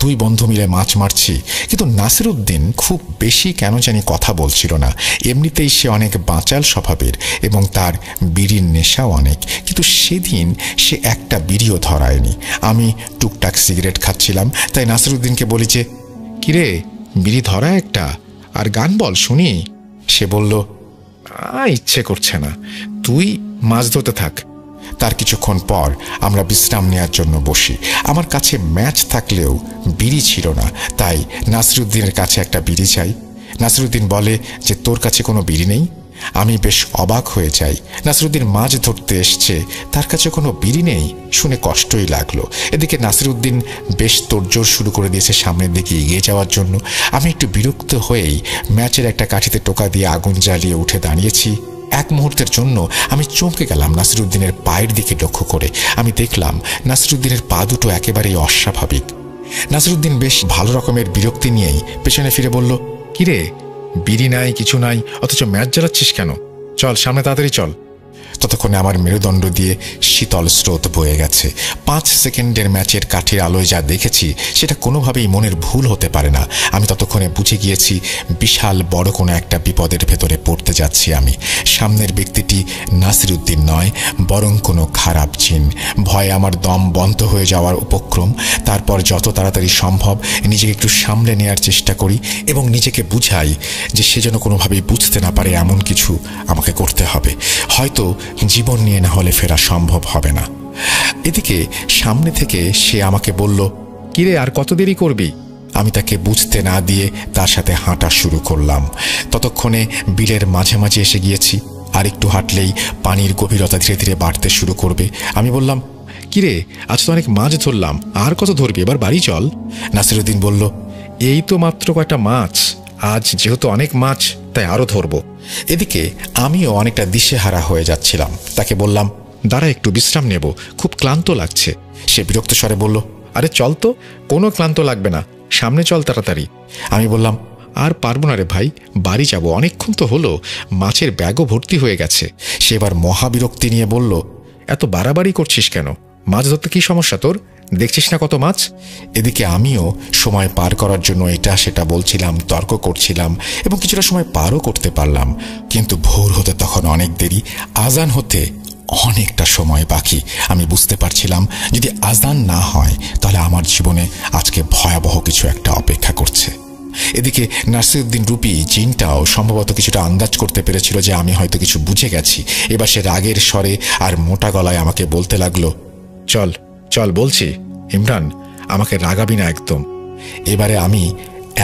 দুই বন্ধু মিলে মাছ মারছি, কিন্তু নাসিরউদ্দিন খুব বেশি কেন জানি কথা বলছিল না। এমনিতেই সে অনেক বাঁচাল স্বভাবের এবং তার বিড়ির নেশাও অনেক, কিন্তু সেদিন সে একটা বিড়িও ধরায়নি। আমি টুকটাক সিগারেট খাচ্ছিলাম, তাই নাসিরউদ্দিনকে বলি যে, কিরে বিড়ি ধরা একটা, আর গান বল শুনি। সে বলল, ইচ্ছে করছে না, তুই মাছ ধরতে থাক। তার কিছুক্ষণ পর আমরা বিশ্রাম নেওয়ার জন্য বসি। আমার কাছে ম্যাচ থাকলেও বিড়ি ছিল না, তাই নাসিরউদ্দিনের কাছে একটা বিড়ি চাই। নাসিরউদ্দিন বলে যে, তোর কাছে কোনো বিড়ি নেই? আমি বেশ অবাক হয়ে যাই। নাসিরউদ্দিন মাছ ধরতে এসছে, তার কাছে কোনো বিড়ি নেই শুনে কষ্টই লাগলো। এদিকে নাসিরউদ্দিন বেশ তোড়জোড় শুরু করে দিয়েছে সামনের দিকে এগিয়ে যাওয়ার জন্য। আমি একটু বিরক্ত হয়েই ম্যাচের একটা কাঠিতে টোকা দিয়ে আগুন জ্বালিয়ে উঠে দাঁড়িয়েছি। এক মুহূর্তের জন্য আমি চমকে গেলাম নাসিরউদ্দিনের পায়ের দিকে লক্ষ্য করে। আমি দেখলাম নাসিরউদ্দিনের পা দুটো একেবারেই অস্বাভাবিক। নাসিরউদ্দিন বেশ ভালো রকমের বিরক্তি নিয়েই পেছনে ফিরে বলল, কিরে বিড়ি নাই, কিছু নাই, অথচ ম্যাচ জ্বালাচ্ছিস কেন? চল সামনে তাড়াতাড়ি চল। ততক্ষণে আমার মেরুদণ্ড দিয়ে শীতল স্রোত বয়ে গেছে। 5 সেকেন্ডের ম্যাচের কাঠির আলোয় যা দেখেছি সেটা কোনোভাবেই মনের ভুল হতে পারে না। আমি ততক্ষণে বুঝে গিয়েছি বিশাল বড় কোনো একটা বিপদের ভেতরে পড়তে যাচ্ছি আমি। সামনের ব্যক্তিটি নাসিরউদ্দিন নয়, বরং কোনো খারাপ জিন। ভয়ে আমার দম বন্ধ হয়ে যাওয়ার উপক্রম। তারপর যত তাড়াতাড়ি সম্ভব নিজেকে একটু সামলে নেওয়ার চেষ্টা করি এবং নিজেকে বুঝাই যে সে যেন কোনোভাবেই বুঝতে না পারে এমন কিছু আমাকে করতে হবে। হয়তো জীবন নিয়ে না হলে ফেরা সম্ভব হবে না। এদিকে সামনে থেকে সে আমাকে বলল, কিরে আর কত দেরি করবি? আমি তাকে বুঝতে না দিয়ে তার সাথে হাঁটা শুরু করলাম। ততক্ষণে বিলের মাঝে এসে গিয়েছি। আর একটু হাঁটলেই পানির গভীরতা ধীরে ধীরে বাড়তে শুরু করবে। আমি বললাম, কিরে আজ তো অনেক মাছ ধরলাম, আর কত ধরবি, এবার বাড়ি চল। নাসিরউদ্দিন বলল, এই তো মাত্র কয়টা মাছ, আজ যেহেতু অনেক মাছ তাই আরো ধরবো। এদিকে আমিও অনেকটা দিশেহারা হয়ে যাচ্ছিলাম। তাকে বললাম, দাঁড়া একটু বিশ্রাম নেব, খুব ক্লান্ত লাগছে। সে বিরক্ত স্বরে বলল, আরে চল তো, কোনো ক্লান্ত লাগবে না, সামনে চল তাড়াতাড়ি। আমি বললাম, আর পারবো না রে ভাই, বাড়ি যাব, অনেকক্ষণ তো হলো, মাছের ব্যাগও ভর্তি হয়ে গেছে। সে এবার মহাবিরক্তি নিয়ে বলল, এত বাড়াবাড়ি করছিস কেন? মাছ ধরতে কি সমস্যা তোর? দেখছিস না কত মাছ? এদিকে আমিও সময় পার করার জন্য এটা সেটা বলছিলাম, তর্ক করছিলাম এবং কিছুটা সময় পারও করতে পারলাম। কিন্তু ভোর হতে তখন অনেক দেরি, আজান হতে অনেকটা সময় বাকি। আমি বুঝতে পারছিলাম যদি আজান না হয় তাহলে আমার জীবনে আজকে ভয়াবহ কিছু একটা অপেক্ষা করছে। এদিকে নাসিরউদ্দিন রূপী জিনটাও সম্ভবত কিছুটা আন্দাজ করতে পেরেছিল যে আমি হয়তো কিছু বুঝে গেছি। এবার সে রাগের স্বরে আর মোটা গলায় আমাকে বলতে লাগলো, চল চল বলছি, ইমরান আমাকে রাগাবি না একদম। এবারে আমি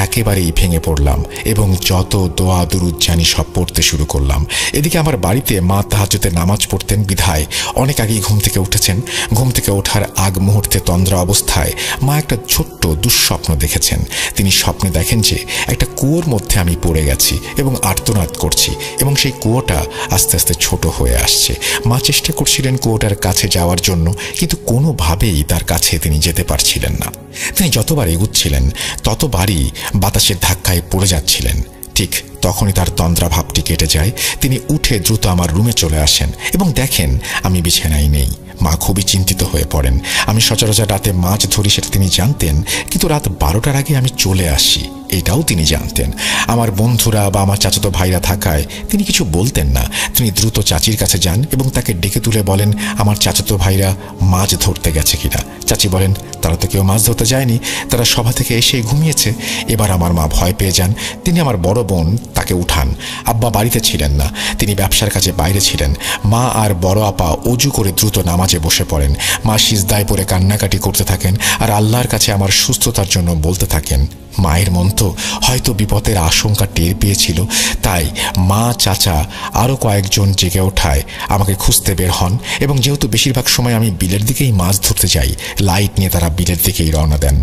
একেবারেই ভেঙে পড়লাম এবং যত দোয়া দুরুদ জানি সব পড়তে শুরু করলাম। এদিকে আমার বাড়িতে মা তাহাজ্জুদের নামাজ পড়তেন বিধায় অনেক আগেই ঘুম থেকে উঠেছেন। ঘুম থেকে ওঠার আগ মুহূর্তে তন্দ্রা অবস্থায় মা একটা ছোট্ট দুঃস্বপ্ন দেখেছেন। তিনি স্বপ্নে দেখেন যে একটা কুয়োর মধ্যে আমি পড়ে গেছি এবং আর্তনাদ করছি এবং সেই কুয়োটা আস্তে আস্তে ছোট হয়ে আসছে। মা চেষ্টা করছিলেন কুয়োটার কাছে যাওয়ার জন্য, কিন্তু কোনোভাবেই তার কাছে তিনি যেতে পারছিলেন না। তিনি যতবার এগুচ্ছিলেন ততবারই বাতাসের ধাক্কায় পড়ে যাচ্ছিলেন। ঠিক তখনই তার তন্দ্রা ভাবটি কেটে যায়। তিনি উঠে দ্রুত আমার রুমে চলে আসেন এবং দেখেন আমি বিছানায় নেই। মা খুবই চিন্তিত হয়ে পড়েন। আমি সচরাচর রাতে মাছ ধরি সেটা তিনি জানতেন, কিন্তু রাত 12টার আগে আমি চলে আসি এটাও তিনি জানতেন। আমার বন্ধুরা বা আমার চাচাতো ভাইরা থাকায় তিনি কিছু বলতেন না। তিনি দ্রুত চাচির কাছে যান এবং তাকে ডেকে তুলে বলেন আমার চাচাতো ভাইরা মাছ ধরতে গেছে কিনা। চাচি বলেন তারা তো কেউ মাছ ধরতে যায়নি, তারা সভা থেকে এসে ঘুমিয়েছে। এবার আমার মা ভয় পেয়ে যান। তিনি আমার বড় বোন তাকে উঠান। আব্বা বাড়িতে ছিলেন না, তিনি ব্যবসার কাজে বাইরে ছিলেন। মা আর বড় আপা অজু করে দ্রুত নামাজে বসে পড়েন। মা সিজদায় পড়ে কান্নাকাটি করতে থাকেন আর আল্লাহর কাছে আমার সুস্থতার জন্য বলতে থাকেন। মায়ের মন তো হয়তো বিপদের আশঙ্কা টের পেয়েছিল, তাই মা চাচা আরও কয়েকজন জেগে ওঠায় আমাকে খুঁজতে বের হন এবং যেহেতু বেশিরভাগ সময় আমি বিলের দিকেই মাছ ধরতে যাই, লাইট নিয়ে তারা বিলের দিকেই রওনা দেন।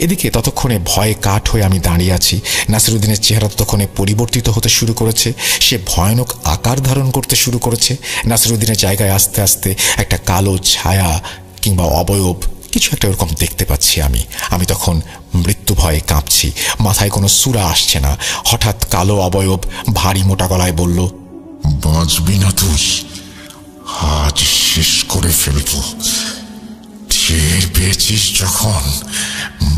এদিকে ততক্ষণে ভয়ে কাঠ হয়ে আমি দাঁড়িয়ে আছি। নাসিরুদ্দিনের চেহারা ততক্ষণে পরিবর্তিত হতে শুরু করেছে, সে ভয়ানক আকার ধারণ করতে শুরু করেছে। নাসিরুদ্দিনের জায়গায় আস্তে আস্তে একটা কালো ছায়া কিংবা অবয়ব কিছু একটা ওরকম দেখতে পাচ্ছি আমি তখন মৃত্যু ভয়ে কাঁপছি। মাথায় কোনো সূরা আসছে না। হঠাৎ কালো অবয়ব ভারী মোটা গলায় বলল, বাঁচবি না তুই, আজ শেষ করে ফেলবো। টের পেয়েছিস যখন,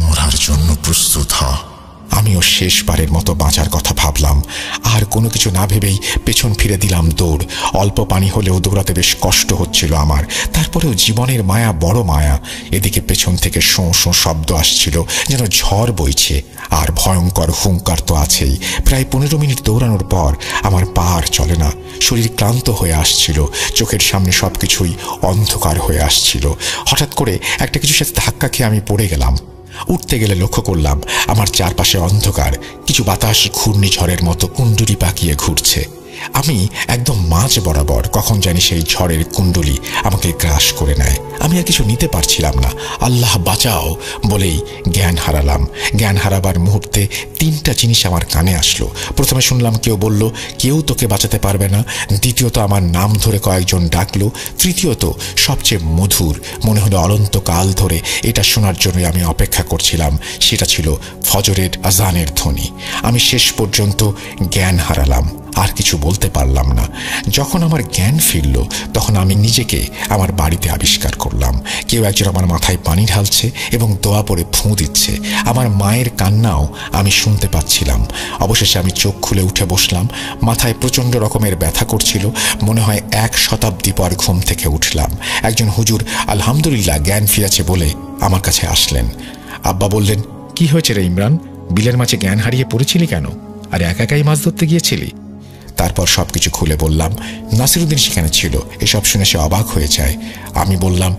মরার জন্য প্রস্তুত হ। আমিও শেষবারের মতো বাঁচার কথা ভাবলাম। আর কোনো কিছু না ভেবেই পেছন ফিরে দিলাম দৌড়। অল্প পানি হলেও দৌড়াতে বেশ কষ্ট হচ্ছিল আমার, তারপরেও জীবনের মায়া বড় মায়া। এদিকে পেছন থেকে শোঁ শোঁ শব্দ আসছিল, যেন ঝড় বইছে। আর ভয়ঙ্কর হুঙ্কার তো আছেই। প্রায় 15 মিনিট দৌড়ানোর পর আমার পা আর চলে না। শরীর ক্লান্ত হয়ে আসছিল, চোখের সামনে সবকিছুই অন্ধকার হয়ে আসছিল। হঠাৎ করে একটা কিছুর সাথে ধাক্কা খেয়ে আমি পড়ে গেলাম। উঠতে গেলে লক্ষ্য করলাম আমার চারপাশে অন্ধকার, কিছু বাতাস ঘূর্ণিঝড়ের মতো কুণ্ডুলি পাকিয়ে ঘুরছে। আমি একদম মাঝ বরাবর, কখন জানি সেই ঝড়ের কুণ্ডলি আমাকে গ্রাস করে নেয়। আমি আর কিছু নিতে পারছিলাম না। আল্লাহ বাঁচাও বলেই জ্ঞান হারালাম। জ্ঞান হারাবার মুহূর্তে 3টা জিনিস আমার কানে আসলো। প্রথমে শুনলাম কেউ বলল কেউ তোকে বাঁচাতে পারবে না। দ্বিতীয়ত আমার নাম ধরে কয়েকজন ডাকলো। তৃতীয়ত সবচেয়ে মধুর, মনে হলো অনন্তকাল ধরে এটা শোনার জন্যই আমি অপেক্ষা করছিলাম, সেটা ছিল ফজরের আজানের ধ্বনি। আমি শেষ পর্যন্ত জ্ঞান হারালাম, আর কিছু বলতে পারলাম না। যখন আমার জ্ঞান ফিরল তখন আমি নিজেকে আমার বাড়িতে আবিষ্কার করলাম। কেউ একজন আমার মাথায় পানি ঢালছে এবং দোয়া পড়ে ফুঁ দিচ্ছে। আমার মায়ের কান্নাও আমি শুনতে পাচ্ছিলাম। অবশেষে আমি চোখ খুলে উঠে বসলাম। মাথায় প্রচণ্ড রকমের ব্যথা করছিল। মনে হয় 1 শতাব্দী পর ঘুম থেকে উঠলাম। একজন হুজুর আলহামদুলিল্লাহ জ্ঞান ফিরেছে বলে আমার কাছে আসলেন। আব্বা বললেন, কি হয়েছে রে ইমরান, বিলের মাঝে জ্ঞান হারিয়ে পড়েছিলি কেন? আর একাই মাছ ধরতে গিয়েছিলি? তারপর সবকিছু খুলে বললাম। নাসিরুদ্দিন সেখানে ছিল। এসব শুনে সে অবাক হয়ে যায়। আমি বললাম,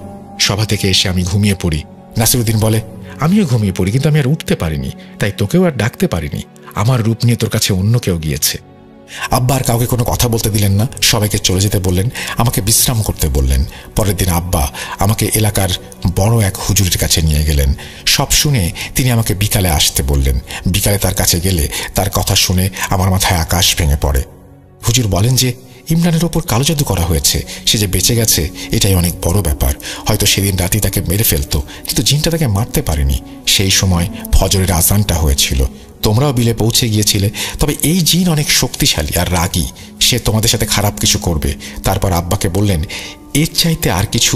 সভা থেকে এসে আমি ঘুমিয়ে পড়ি। নাসিরুদ্দিন বলে, আমিও ঘুমিয়ে পড়ি, কিন্তু আমি আর উঠতে পারিনি, তাই তোকেও আর ডাকতে পারিনি। আমার রূপ নিয়ে তোর কাছে অন্য কেউ গিয়েছে। আব্বা আর কাউকে কোনো কথা বলতে দিলেন না। সবাইকে চলে যেতে বললেন, আমাকে বিশ্রাম করতে বললেন। পরের দিন আব্বা আমাকে এলাকার বড় এক হুজুরের কাছে নিয়ে গেলেন। সব শুনে তিনি আমাকে বিকালে আসতে বললেন। বিকালে তার কাছে গেলে তার কথা শুনে আমার মাথায় আকাশ ভেঙে পড়ে। হুজুর বলেন যে ইমরানের ওপর কালো জাদু করা হয়েছে। সে যে বেঁচে গেছে এটাই অনেক বড় ব্যাপার। হয়তো সেদিন রাতেই তাকে মেরে ফেলতো, কিন্তু জিনটা তাকে মারতে পারেনি। সেই সময় ফজরের আজানটা হয়েছিল। তোমরাও বিলে পৌঁছে গিয়েছিলে, তবে এই জিন অনেক শক্তিশালী আর রাগী। সে তোমাদের সাথে খারাপ কিছু করবে। তারপর আব্বাকে বললেন, এর চাইতে আর কিছু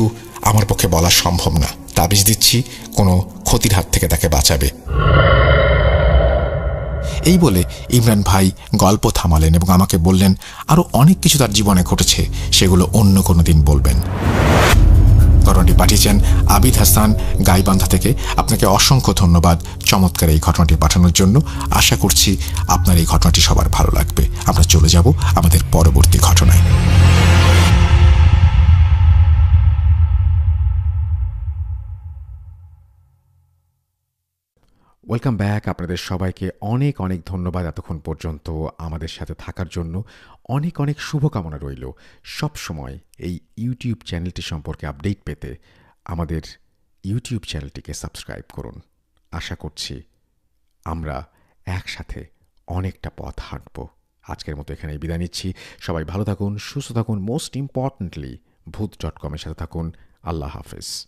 আমার পক্ষে বলা সম্ভব না। তাবিজ দিচ্ছি, কোনো ক্ষতির হাত থেকে তাকে বাঁচাবে। এই বলে ইমরান ভাই গল্প থামালেন এবং আমাকে বললেন আরো অনেক কিছু তার জীবনে ঘটেছে, সেগুলো অন্য কোনো দিন বলবেন। ঘটনাটি পাঠিয়েছেন আবিদ হাসান গাইবান্ধা থেকে। আপনাকে অসংখ্য ধন্যবাদ চমৎকার এই ঘটনাটি পাঠানোর জন্য। আশা করছি আপনার এই ঘটনাটি সবার ভালো লাগবে। আমরা চলে যাব আমাদের পরবর্তী ঘটনায়। Welcome back. আপনাদের সবাইকে অনেক অনেক ধন্যবাদ এতক্ষণ পর্যন্ত আমাদের সাথে থাকার জন্য। অনেক অনেক শুভকামনা রইল সব সময় এই ইউটিউব চ্যানেলটি সম্পর্কে আপডেট পেতে আমাদের ইউটিউব চ্যানেলটিকে সাবস্ক্রাইব করুন। আশা করছি আমরা একসাথে অনেকটা পথ হাঁটব। আজকের মতো এখানেই বিদায় নিচ্ছি। সবাই ভালো থাকুন, সুস্থ থাকুন, মোস্ট ইম্পর্টেন্টলি ভূত.com-এর সাথে থাকুন। আল্লাহ হাফেজ।